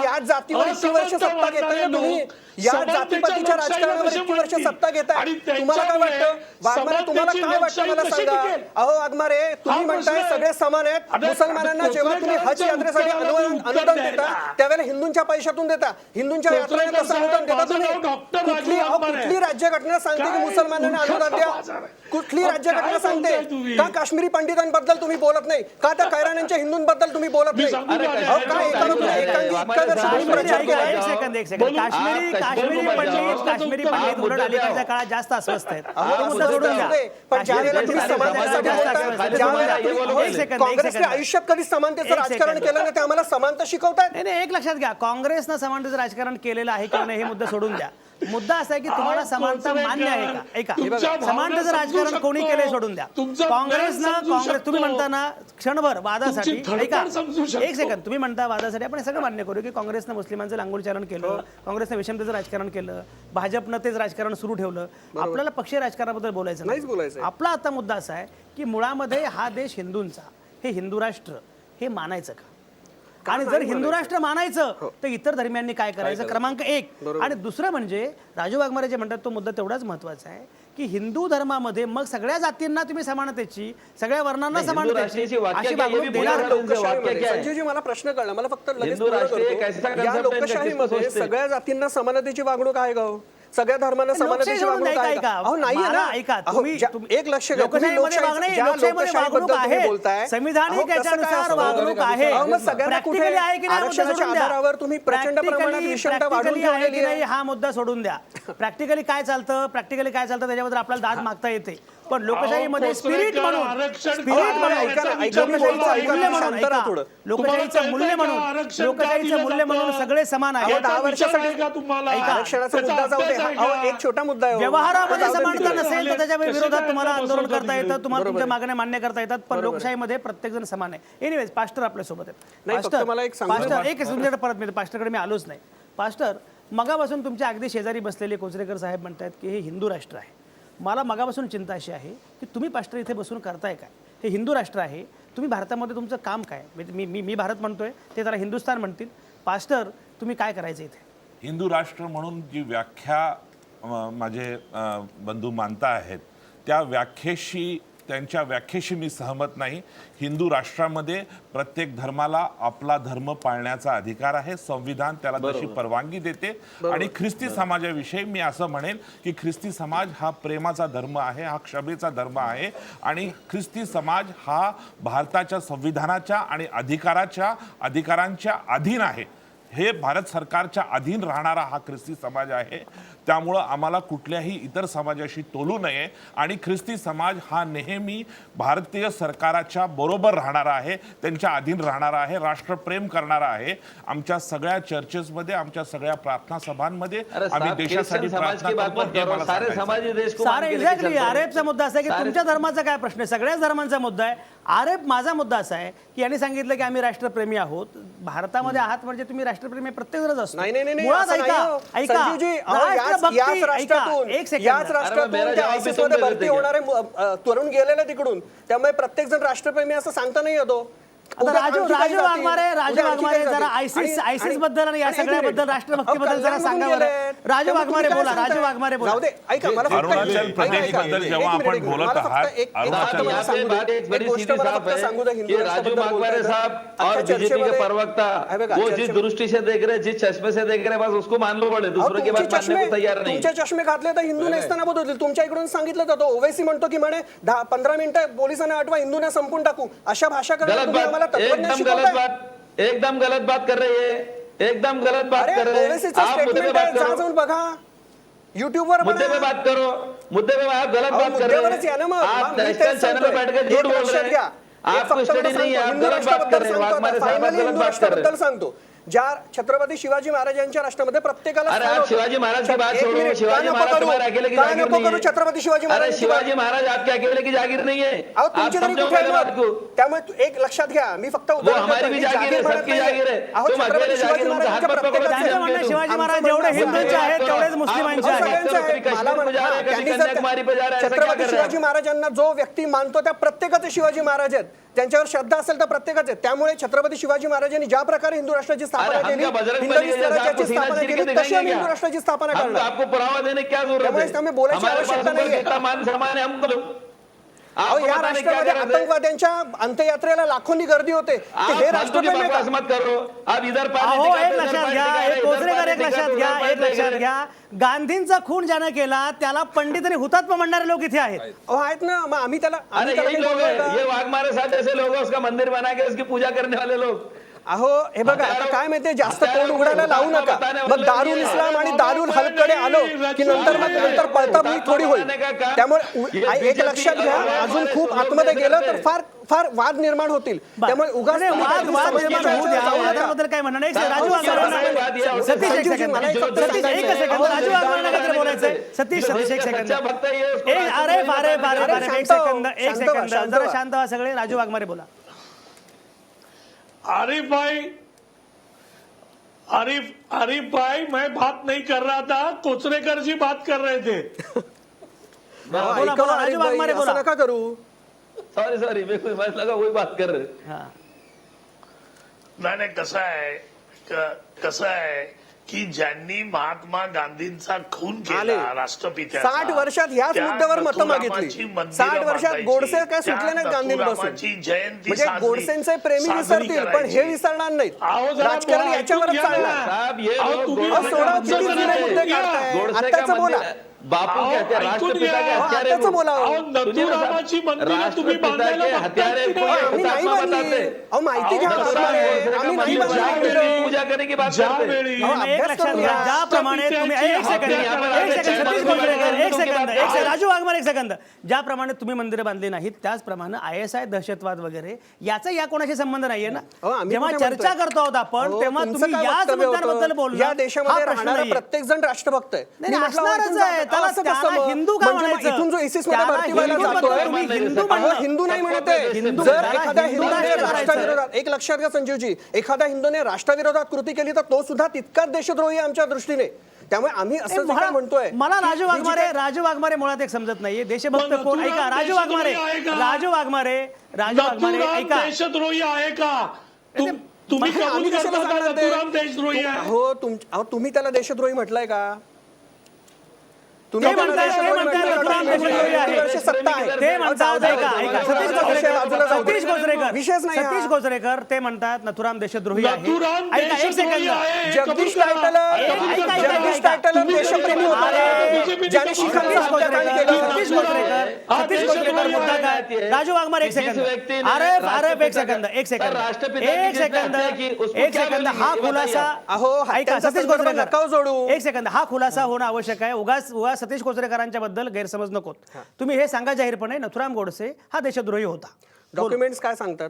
S2: याच जातीवर इतकी वर्ष सत्ता घेताय ना तुम्ही. या जातीपातीच्या राजकारणावर इतकी वर्ष सत्ता घेताय. तुम्हाला काय वाटतं वाघमारे, तुम्हाला काय वाटतं मला सांगा. अहो वाघमारे, तुम्ही म्हणताय सगळे समान आहेत. मुसलमानांना जेव्हा तुम्ही हज यात्रेसाठी अनुदान देता त्यावेळेला हिंदूंच्या पैशातून देता. हिंदूंच्या यात्रेला कसं अनुदान देता तुम्ही? कुठली राज्यघटना सांगते की मुसलमानांना अनुदान द्या? कुठली राज्यघटना सांगते? का काश्मीरी पंडितांबद्दल तुम्ही बोलत नाही? का त्या कैराण्यांच्या हिंदूंबद्दल तुम्ही बोलत नाही? अहो, काय एकांगी इतका जर शिकून प्रचार केलाय?
S1: एक सेकंद. काश्मीरी पंडित उलट अलीकडच्या काळात जास्त अस्वस्थ आहेत. हा मुद्दा सोडून द्या.
S2: पण ज्या वेळेला तुम्ही समानतेसाठी बोलता, ज्या वेळेला तुम्ही काँग्रेसने आयुष्यात कधी समानतेचं राजकारण केलं नाही, ते आम्हाला समानता शिकवतायत.
S1: नाही, एक लक्षात घ्या, काँग्रेसनं समानतेचं राजकारण केलेलं आहे किंवा नाही हे मुद्दा सोडून द्या. मुद्दा असा आहे की तुम्हाला समानता मान्य आहे का? ऐका, समानतेचं राजकारण कोणी केलंय सोडून द्या. काँग्रेस तुम्ही म्हणता ना क्षणभर वादासाठी, ऐका एक सेकंद, तुम्ही म्हणता वादासाठी आपण हे सगळं मान्य करू की काँग्रेसनं मुस्लिमांचं लांगुलचालन केलं, काँग्रेसनं विषमतेचं राजकारण केलं, भाजपनं तेच राजकारण सुरू ठेवलं. आपल्याला पक्षीय राजकारणाबद्दल बोलायचं
S2: नाहीच बोलायचं.
S1: आपला आता मुद्दा असा आहे की मुळामध्ये हा देश हिंदूंचा, हे हिंदू राष्ट्र हे मानायचं का? आणि जर हिंदू राष्ट्र मानायचं तर इतर धर्मियांनी काय करायचं? क्रमांक 1. आणि दुसरं म्हणजे राजू वाघमारे जे म्हणतात तो मुद्दा तेवढाच महत्वाचा आहे की हिंदू धर्मामध्ये मग सगळ्या जातींना तुम्ही समानतेची, सगळ्या वर्णांना समानतेची अशी वागणूक देणार का?
S2: संजयजी, मला प्रश्न कळला. मला फक्त लगेच पूर्ण करतो. या लोकशाहीमध्ये सगळ्या जातींना समानतेची वागणूक आहे का? सगळ्या धर्मांना समानतेची वागणूक आहे का? अहो नाहीये ना. एक लक्ष घ्या, तुम्ही लोकशाहीबद्दल तुम्ही बोलताय,
S1: संविधानिक याच्यानुसार वागणूक आहे.
S2: मग सगळ्यांना कुठे आरक्षणाच्या आधारावर तुम्ही प्रचंड प्रमाणात विषमता वाढवून ठेवलेली आहे.
S1: हा मुद्दा सोडून द्या. प्रॅक्टिकली काय चालतं त्याच्याबद्दल आपल्याला दाद मागता येते. पण लोकशाहीमध्ये स्पिरिट म्हणून, लोकशाहीचं मूल्य म्हणून सगळे समान आहे.
S2: 10 वर्षासाठी आरक्षणाचा मुद्दा जाऊ दे. एक छोटा मुद्दा आहे.
S1: व्यवहारामध्ये समानता नसेल तर त्याच्या विरोधात तुम्हाला आंदोलन करता येतं, तुम्हाला तुमच्या मागण्या मान्य करता येतात. पण लोकशाहीमध्ये प्रत्येक जण समान आहे. एनिवेज, पास्टर आपल्या सोबत आहेत. पास्टर परत मी पास्टरकडे मी आलोच नाही. पास्टर, मगापासून तुमच्या अगदी शेजारी बसलेले कोचरेकर साहेब म्हणतात की हे हिंदू राष्ट्र आहे. मला मगापासून चिंता अशी आहे की तुम्ही पास्टर इथे बसून करताय काय? हे हिंदू राष्ट्र आहे, तुम्ही भारतामध्ये तुमचं काम काय? मी मी मी भारत म्हणतोय, ते त्याला हिंदुस्थान म्हणतील. पास्टर तुम्ही काय करायचं इथे?
S7: हिंदू राष्ट्र म्हणून जी व्याख्या माझे बंधू मानता आहेत त्या त्यांच्या व्याख्येशी मी सहमत नाही. हिंदू राष्ट्रामध्ये प्रत्येक धर्माला आपला धर्म पाळण्याचा अधिकार आहे. संविधान त्याला तशी परवानगी देते. आणि ख्रिस्ती समाजाविषयी मी असं म्हणेन की ख्रिस्ती समाज हा प्रेमाचा धर्म आहे, हा क्षमेचा धर्म आहे. आणि ख्रिस्ती समाज हा भारताच्या संविधानाच्या आणि अधिकारांच्या अधीन आहे. हे भारत सरकारच्या अधीन राहणारा हा ख्रिस्ती समाज आहे. त्यामुळं आम्हाला कुठल्याही इतर समाजाशी तोलू नये. आणि ख्रिस्ती समाज हा नेहमी भारतीय सरकाराच्या बरोबर राहणारा आहे, त्यांच्या अधीन राहणारा आहे, राष्ट्रप्रेम करणारा आहे. आमच्या सगळ्या चर्चेसमध्ये, आमच्या सगळ्या प्रार्थना सभांमध्ये आम्ही देशासाठी प्रार्थना करतो. हे मला सांगायचं.
S1: सारे एक्झॅक्टली आरेफचा मुद्दा असा आहे की तुमच्या धर्माचा काय प्रश्न आहे? सगळ्याच धर्मांचा मुद्दा आहे. आरेफ माझा मुद्दा असा आहे की यांनी सांगितलं की आम्ही राष्ट्रप्रेमी आहोत. भारतामध्ये आहात म्हणजे तुम्ही राष्ट्रप्रेमी प्रत्येक जणच असतो. मुळात
S2: याच राष्ट्रातून त्या ISIS-मध्ये भरती होणारे तरुण गेलेले तिकडून, त्यामुळे प्रत्येक जण राष्ट्रप्रेमी असं सांगता नाही येतो.
S1: राजू वाघमारे जरा आयसिस बद्दल आणि या सगळ्याबद्दल राष्ट्रभक्तीबद्दल जरा सांगा बरं. राजू वाघमारे बोला.
S7: अरुणाचल प्रदेश जेव्हा आपण बोलत आहात,
S6: राजू वाघमारे साहब और बीजेपी के प्रवक्ता वो जिस दृष्टि से देख रहे, जिस चश्मे से देख रहे, बस उसको मान लो पड़े, दूसरों की बात मानने को तैयार नाही.
S2: तुमचे चष्मे घातले तर हिंदू नसताना बोलत होतील. तुमच्या इकडून सांगितलं जातं, ओवेसी म्हणतो की म्हणे 15 मिनिटं पोलिसांना अटवा, हिंदूंना संपून टाकू. अशा भाषा करतात.
S6: एकदम गलत बात कर रहे हैं, एकदम गलत बात कर रहे हैं. आप मुद्दे पे बात करो,
S2: बघा युट्यूबवर
S6: मुद्दे पे बात करो, मुद्दे पे आप गलत बात कर रहे हैं. आप नेशनल चैनल पे बैठ के झूठ बोल रहे हैं. आपको स्टडी नहीं है, आप गलत बात कर रहे हैं. वाघमारे साहब गलत बात कर रहे हैं.
S2: सांगतो, ज्या छत्रपती शिवाजी महाराजांच्या राष्ट्रामध्ये प्रत्येकाला
S6: अरे आप शिवाजी महाराज की बात छोड़ो. शिवाजी महाराज तुम्हारे अकेले की जागीर नहीं है.
S2: छत्रपती शिवाजी
S6: अरे
S2: महाराज
S6: शिवाजी महाराज आपके अकेले की जागीर नहीं है. आप समझो मेरी बात को.
S2: त्यामुळे एक लक्षात घ्या, मी फक्त
S6: वो हमारी भी जागीर है, सबकी जागीर है. तुम अकेले जागीर उनका हाथ मत पकड़ो.
S1: त्यांचं म्हणणं शिवाजी महाराज जेवढे हिंदूंचे आहेत तेवढेच मुस्लिमांचे आहेत.
S2: छत्रपती शिवाजी महाराजांना जो व्यक्ती मानतो त्या प्रत्येकाचे शिवाजी महाराज आहेत. त्यांच्यावर श्रद्धा असेल तर प्रत्येकाचे. त्यामुळे छत्रपती शिवाजी महाराजांनी ज्या प्रकारे हिंदू राष्ट्राची स्थापना केली, हिंदवी स्वराज्याची स्थापना केली, तशी आम्ही हिंदू राष्ट्राची स्थापना करणार.
S6: आपको पुरावा देने क्या जरूरत है?
S2: त्यामुळे बोलायची आवश्यकता नाहीये.
S6: मान सम्मान है हमको.
S2: या राष्ट्रामध्ये आतंकवाद्यांच्या अंत्ययात्रेला लाखोंनी गर्दी होते. हे राष्ट्रप्रेम आहे
S6: मत करो. आप इधर
S1: एक लक्षात घ्या, एक कोचरेकर एक लक्षात घ्या, गांधींचा खून ज्यानं केला त्याला पंडित आणि हुतात्मा म्हणणारे लोक इथे आहेत.
S2: आहेत ना. मग आम्ही त्याला
S6: ये वाघमारे साहब जैसे लोग उसका मंदिर बना के उसकी पूजा करने वाले लोग.
S2: अहो हे बघा, आता काय माहितीये, जास्त तोंड उघडायला लावू नका. मग दारुल इस्लाम आणि दारुल हल्ककडे आलो की नंतर पळताभुई थोडी होईल. त्यामुळे एक लक्षात घ्या, अजून खूप आतमध्ये गेलं तर फार वाद निर्माण होतील. त्यामुळे उगाच
S1: वादाबद्दल काय म्हणणं नाही. राजू वाघमारे, सतीश एक सेकंद, राजू वाघमारे काहीतरी बोलायचंय. सतीश एक सेकंद, एक सेकंद जरा शांत व्हा सगळे. राजू वाघमारे बोला.
S3: आरिफ भाई मैं बात नहीं कर रहा था, कोचरेकर जी बात कर रहे थे.
S1: बोला राजू वाघमारे बोला.
S2: नका करू.
S6: सॉरी मेरे को लगा वही बात कर रहे.
S3: नाही कसं आहे की ज्यांनी महात्मा गांधींचा खून केला, राष्ट्रपित्याचा,
S2: 60 वर्षात ह्याच मुद्द्यावर मतं मागितली. 60 वर्षात गोडसे काय सुटले नाहीत गांधींपासून.
S3: जयंती
S2: म्हणजे गोडसेंचे प्रेमी विसरतील पण हे विसरणार नाहीत. राजकारण याच्यावरच चालणार. आत्ताच बोला.
S6: बापू के हत्या, राष्ट्रपिता के हत्यारे
S2: बोला.
S3: नथुरामाची मंदिरं तुम्ही बांधायला
S6: हत्यारे
S2: आम्ही नाही बांधली. अहो माहिती घ्या. आम्ही नाही बांधली.
S6: पूजा करने की बात करते हैं.
S1: एक लक्षात घ्या, ज्याप्रमाणे तुम्ही एक सेकंद सतीश कोचरेकर एक सेकंद, राजू वाघमारे एक सेकंद, ज्याप्रमाणे तुम्ही मंदिरं बांधली नाहीत त्याचप्रमाणे ISI दहशतवाद वगैरे याचा या कोणाशी संबंध नाहीये ना. जेव्हा चर्चा करतो आहोत आपण तेव्हा तुम्ही याच मुद्द्यांबद्दल बोलला.
S2: या देशामध्ये राहणारा प्रत्येक जण राष्ट्रभक्त आहे.
S1: असणारच आहे. त्याला
S2: असं कसं
S1: त्याला
S2: मग?
S1: हिंदू का
S2: म्हणजे मग
S1: म्हणायचं?
S2: इथून जो ISIS मध्ये
S1: त्याला
S2: भरती व्हायला
S1: हिंदू
S2: जातोय,
S1: म्हणतो, तुम्ही हिंदू
S2: अहो,
S1: म्हणता.
S2: हिंदू नाही म्हणत आहे.
S1: हिंदू
S2: जर
S1: त्याला
S2: एखाद्या
S1: हिंदू
S2: हिंदूने
S1: राष्ट्र
S2: राष्ट्राविरोधात, एक लक्षात घ्या संजीवजी, एखाद्या हिंदूने राष्ट्राविरोधात कृती केली तर तो सुद्धा तितकाच देशद्रोही आहे आमच्या दृष्टीने. त्यामुळे आम्ही असं जे काय म्हणतोय,
S1: मला राजू
S2: ही जी
S1: वाघमारे
S2: काय-
S1: राजू वाघमारे मुळात एक समजत नाहीये. देशभक्त
S3: मग
S1: कोण?
S3: नथुराम
S1: ऐका राजू वाघमारे
S3: देशद्रोही आहे का?
S1: राजू वाघमारे ऐका.
S3: देशद्रोही आहे का? तुम्ही
S2: मग हे आम्ही
S3: कबूल
S2: कशाला
S3: करता का
S2: सांगणार ते?
S3: नथुराम देशद्रोही आहे?
S2: अहो, तुम्ही त्याला देशद्रोही म्हटलंय का?
S1: ते म्हणताय नथुराम देशद्रोही आहे.
S2: सत्ता आहे.
S1: ते म्हणतात ऐका सतीश गोचरेकर
S2: विषयच नाही हा.
S1: सतीश गोचरेकर ते म्हणतात नथुराम देशद्रोही आहे.
S3: नथुराम
S1: ऐका एक
S3: देशद्रोही
S1: सेकंद.
S3: आहे.
S2: जगदीश
S3: कबूल करा.
S2: टायटलर देशप्रेमी होता, ज्याने शिखांचं हत्याकांड केलं.
S1: सतीश गोचरेकर मुद्दा काय? राजू वाघमारे एक सेकंद. एक सेकंद हा खुलासा
S2: अहो,
S1: ऐका
S2: हत्यांचा
S1: सतीश
S2: संदर्भ
S1: गोचरेकर
S2: नका जोडू.
S1: एक सेकंद हा खुलासा होणं आवश्यक आहे. उगाच सतीश कोचरेकरांच्या बद्दल गैरसमज नकोत. तुम्ही हे सांगा जाहीरपणे नथुराम गोडसे हा देशद्रोही होता.
S2: डॉक्युमेंट्स काय सांगतात?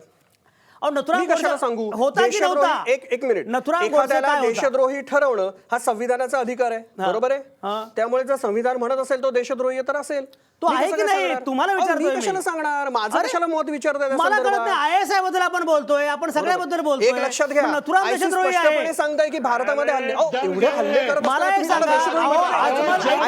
S1: अहो नथुराम
S2: मी कशाला
S1: गोडसे
S2: सांगू?
S1: होता की नव्हता?
S2: देशद्रोही- एक मिनिट.
S1: नथुराम गोडसे
S2: एखाद्याला
S1: काय होता?
S2: देशद्रोही ठरवणं हा संविधानाचा अधिकार आहे, बरोबर
S1: हा.
S2: आहे. त्यामुळे जर संविधान म्हणत असेल तो देशद्रोही तर असेल.
S1: तो
S2: मी
S1: आहे
S2: कसं
S1: की
S2: काय
S1: नाही?
S2: सांगणार?
S1: तुम्हाला
S2: अहो,
S1: विचारतोय
S2: मी
S1: मी.
S2: कशाला सांगणार? माझं
S1: अरे,
S2: कशाला मत विचारताय त्या
S1: मला कळत
S2: संदर्भात?
S1: नाही. ISI बद्दल आपण बोलतोय, आपण सगळ्याबद्दल बोलतोय.
S2: एक लक्षात घ्या,
S1: पण नथुराम
S2: ISIS
S1: देशद्रोही
S2: स्पष्टपणे
S1: आहे.
S2: सांगताय की भारतामध्ये हल्ले एवढे हल्ले करत
S1: मला
S2: असताना
S1: एक
S2: तुम्ही त्याला
S1: सांगा,
S2: देशद्रोही
S1: अहो,
S2: म्हणताय?
S1: आजवर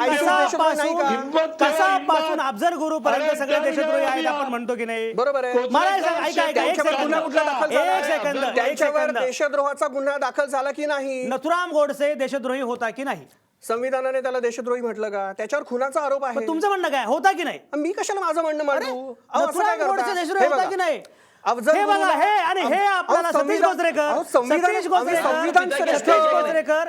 S1: ऐका. कसापासून अफजल गुरु पर्यंत सगळे देशद्रोही आहेत आपण म्हणतो की नाही?
S2: बरोबर आहे.
S1: मला एक सांगा, ऐका एक
S2: त्यांच्यावर गुन्हा कुठला दाखल झाला?
S1: एक सेकंद
S2: त्यांच्यावर देशद्रोहाचा गुन्हा दाखल झाला की नाही?
S1: नथुराम गोडसे देशद्रोही होता की नाही?
S2: संविधानाने त्याला देशद्रोही म्हटलं का? त्याच्यावर खुनाचा आरोप आहे.
S1: पण तुमचं म्हणणं काय? होता की नाही?
S2: मी कशाला माझं म्हणणं मांडू? अहो, असं
S1: नथुराम
S2: काय करता?
S1: गोडसे देशद्रोही
S2: हे
S1: होता
S2: बघा.
S1: की नाही?
S2: अफजल
S1: हे बघा,
S2: गुरुला-
S1: हे आणि हे
S2: अहो,
S1: आपल्याला सतीश
S2: संविधान-
S1: गोचरेकर
S2: अहो, संविधान श्रेष्ठ.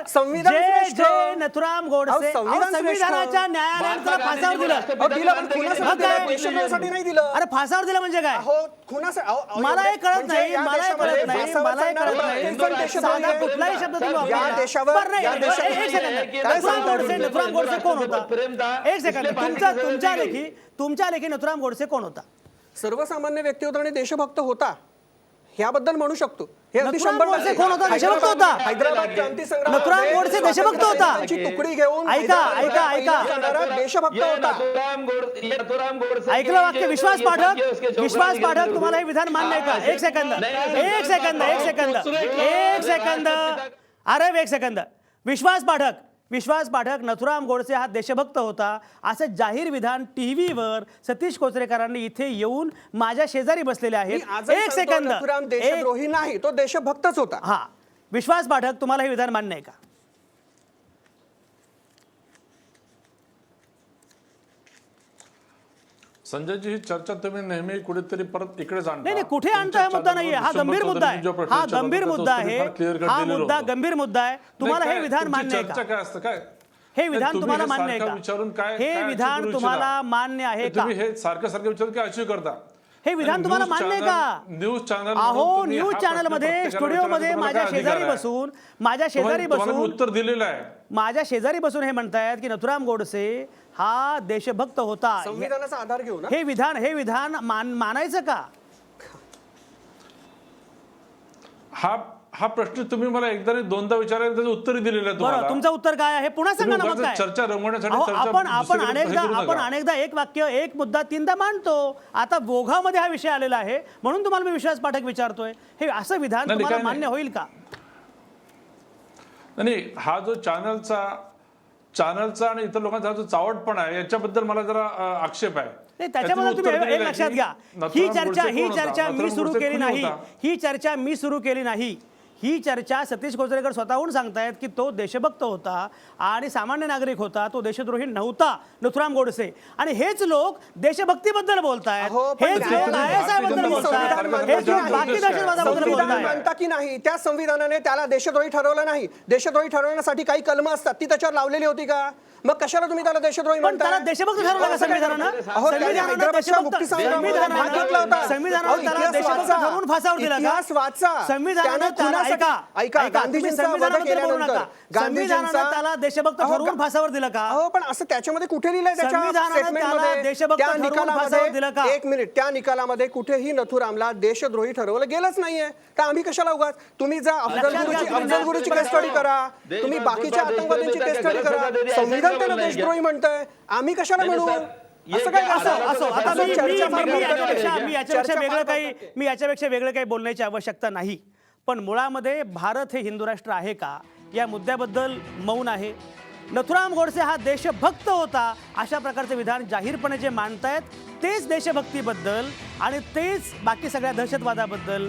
S2: संविधान श्रेष्ठ.
S1: जे नथुराम गोडसे
S2: अहो, संविधान श्रेष्ठ.
S1: संविधानाच्या न्यायालयाने त्याला फासावर दिलं.
S2: अहो, दिलं पण खुनासाठी
S1: मग
S2: दिलं,
S1: काय?
S2: देशद्रोहासाठी नाही दिलं.
S1: अरे फासावर दिलं म्हणजे काय?
S2: अहो, खुनासाठी- अहो,
S1: मला हे कळत
S2: म्हणजे
S1: नाही,
S2: या
S1: मला हे
S2: देशामध्ये
S1: कळत नाही,
S2: फासावर
S1: मला हे कळत
S2: चढणारा
S1: नाही.
S2: व्यक्ती पण देशद्रोही
S1: साधा
S2: आहे.
S1: कुठलाही शब्द तुम्ही
S2: या
S1: वापरला.
S2: देशावर-
S1: बरं, नाही,
S2: या देशावर-
S1: एक सेकंद.
S2: काय
S1: नथुराम
S2: सांगताय
S1: गोडसे
S2: तुम्ही?
S1: नथुराम गोडसे कोण होता? एक सेकंद. तुमच्या लेखी नथुराम गोडसे कोण होता?
S2: सर्वसामान्य व्यक्ती होता आणि देशभक्त होता ह्याबद्दल म्हणू शकतो. हे अगदी
S1: नथुराम
S2: 100%
S1: गोडसे कोण होता? देशभक्त होता.
S2: हैदराबाद क्रांती संग्राम
S1: नथुराम गोडसे देशभक्त होता.
S2: तुकडी घेऊन
S1: ऐका.
S2: देशभक्त होता.
S1: ऐकलं वाक्य? विश्वास पाठक तुम्हाला हे विधान मान्य आहे का? एक सेकंद अरे एक सेकंद. विश्वास पाठक नथुराम गोडसे हा देशभक्त होता असं जाहीर विधान टीव्हीवर सतीश कोचरेकरांनी इथे येऊन माझ्या शेजारी बसलेले आहेत. एक सेकंद.
S2: नथुराम देशद्रोही नाही, तो देशभक्तच होता.
S1: हा विश्वास पाठक तुम्हाला हे विधान मान्य आहे का?
S4: संजयजी, ही चर्चा तुम्ही नेहमी कुठेतरी परत इकडेच आणता.
S1: नाही कुठे आणता हा मुद्दा नाहीये. हा गंभीर मुद्दा आहे. हा गंभीर मुद्दा आहे. हा मुद्दा गंभीर मुद्दा आहे. तुम्हाला हे विधान मान्य आहे
S4: चर्चा
S1: का?
S4: काय असतं काय?
S1: हे विधान
S4: तुम्ही
S1: तुम्हाला
S4: हे
S1: मान्य आहे
S4: सारखं
S1: का?
S4: विचारून काय-
S1: हे
S4: काय
S1: विधान
S4: अचीव
S1: तुम्हाला
S4: करू
S1: मान्य आहे का?
S4: तुम्ही हे सारखं विचारून काय अचीव करता?
S1: हे विधान तुम्हाला मान्य आहे का?
S4: न्यूज चॅनल
S1: अहो न्यूज चॅनल मध्ये स्टुडिओ मध्ये माझ्या शेजारी बसून
S4: उत्तर दिलेलं आहे.
S1: माझ्या शेजारी बसून हे म्हणतायत की नथुराम गोडसे हा देशभक्त होता.
S2: संविधानाचा आधार घेऊन
S1: हे विधान मानायचं का?
S4: हा प्रश्न तुम्ही मला एकदा दोनदा विचारायला त्याचं उत्तर दिलेलं आहे
S1: बरं,
S4: तुम्हाला.
S1: तुमचं उत्तर काय आहे पुन्हा सांगा ना. मग काय
S4: चर्चा रंगवण्यासाठी
S1: अहो,
S4: चर्चा
S1: आपण
S4: दुसरीकडे हे करू नका.
S1: अनेकदा एक वाक्य एक मुद्दा तीनदा मांडतो. आता बोघामध्ये हा विषय आलेला आहे म्हणून तुम्हाला मी विश्वास पाठक विचारतोय. हे असं विधान
S4: नाही,
S1: तुम्हाला
S4: काय
S1: मान्य होईल का?
S4: नाही, हा जो चॅनलचा आणि इतर लोकांचा जो चावटपणा आहे याच्याबद्दल मला जरा आक्षेप आहे.
S1: नाही त्याच्याबद्दल तुम्ही एक लक्षात घ्या. ही चर्चा मी सुरू केली नाही. ही चर्चा सतीश कोचरेकर स्वतःहून सांगतायत की तो देशभक्त होता आणि सामान्य नागरिक होता, तो देशद्रोही नव्हता नथुराम गोडसे. आणि हेच लोक देशभक्तीबद्दल बोलतायत, हेच लोक ISI बद्दल बोलतायत, हेच लोक बाकी दहशतवादाबद्दल
S2: संविधान
S1: बोलतायत.
S2: मानता की नाही? त्या संविधानाने त्याला देशद्रोही ठरवलं नाही. देशद्रोही ठरवण्यासाठी काही कलमं असतात, ती त्याच्यावर लावलेली होती का? मग कशाला तुम्ही त्याला देशद्रोही
S1: पण
S2: म्हणताय?
S1: त्याला देशभक्त ठरवलं का संविधानानं?
S2: अहो, त्याने हैदराबादच्या मुक्ती संग्रामामध्ये भाग घेतला होता.
S1: संविधानानं
S2: अहो,
S1: त्याला
S2: इतिहास
S1: देशभक्त
S2: वाचा.
S1: ठरवून फासावर दिला का?
S2: इतिहास वाचा.
S1: संविधानानं
S2: त्याने
S1: त्याला
S2: कशासाठी? ऐका, गांधीजींचा वध केल्यानंतर
S1: संविधानानं त्याला देशभक्त ठरवून फासावर दिलं का?
S2: अहो पण असं त्याच्यामध्ये कुठे लिहिलंय त्याच्या
S1: संविधानानं
S2: स्टेटमेंटमध्ये?
S1: त्याला देशभक्त
S2: त्या
S1: ठरवून फासावर दिलं का?
S2: एक मिनिट, त्या निकालामध्ये कुठेही नथुरामला देशद्रोही ठरवलं गेलंच नाहीये. तर आम्ही कशाला उगाच? तुम्ही जा अफजल गुरुची केस स्टडी करा, तुम्ही बाकीच्या आतंकवाद्यांची केस स्टडी करा. संविधान त्याला देशद्रोही म्हणतंय, आम्ही कशाला म्हणू? असं काय
S1: असो आता
S2: असं चर्चा फार
S1: मी याच्यापेक्षा वेगळं काही बोलण्याची आवश्यकता नाही. पण मुळामध्ये भारत हे हिंदू राष्ट्र आहे का या मुद्द्याबद्दल मौन आहे. नथुराम गोडसे हा देशभक्त होता अशा प्रकारचे विधान जाहीरपणे जे मांडतायत तेच देशभक्तीबद्दल आणि तेच बाकी सगळ्या दहशतवादाबद्दल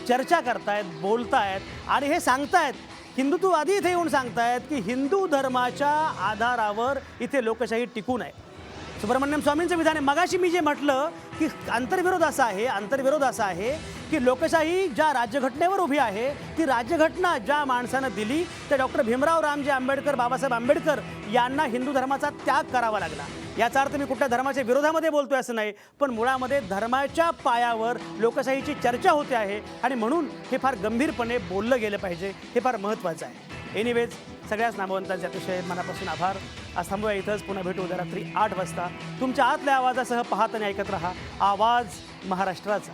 S1: चर्चा करतायत, बोलतायत आणि हे सांगतायत. हिंदुत्ववादी इथे येऊन सांगतायत की हिंदू धर्माच्या आधारावर इथे लोकशाही टिकून आहे. सुब्रमण्यम स्वामींचं विधान आहे. मगाशी मी जे म्हटलं की आंतरविरोध असा आहे की लोकशाही ज्या राज्यघटनेवर उभी आहे ती राज्यघटना ज्या माणसानं दिली ते डॉक्टर भीमराव रामजी आंबेडकर, बाबासाहेब आंबेडकर यांना हिंदू धर्माचा त्याग करावा लागला. याचा अर्थ मी कुठल्या धर्माच्या विरोधामध्ये बोलतोय असं नाही, पण मुळामध्ये धर्माच्या पायावर लोकशाहीची चर्चा होते आहे आणि म्हणून हे फार गंभीरपणे बोललं गेलं पाहिजे. हे फार महत्त्वाचं आहे. एनिवेज सगळ्याच नामवंतांचे अतिशय मनापासून आभार. आज थांबूया इथंच. पुन्हा भेटू उद्या रात्री 8 वाजता तुमच्या आतल्या आवाजासह. पाहत आणि ऐकत रहा आवाज महाराष्ट्राचा.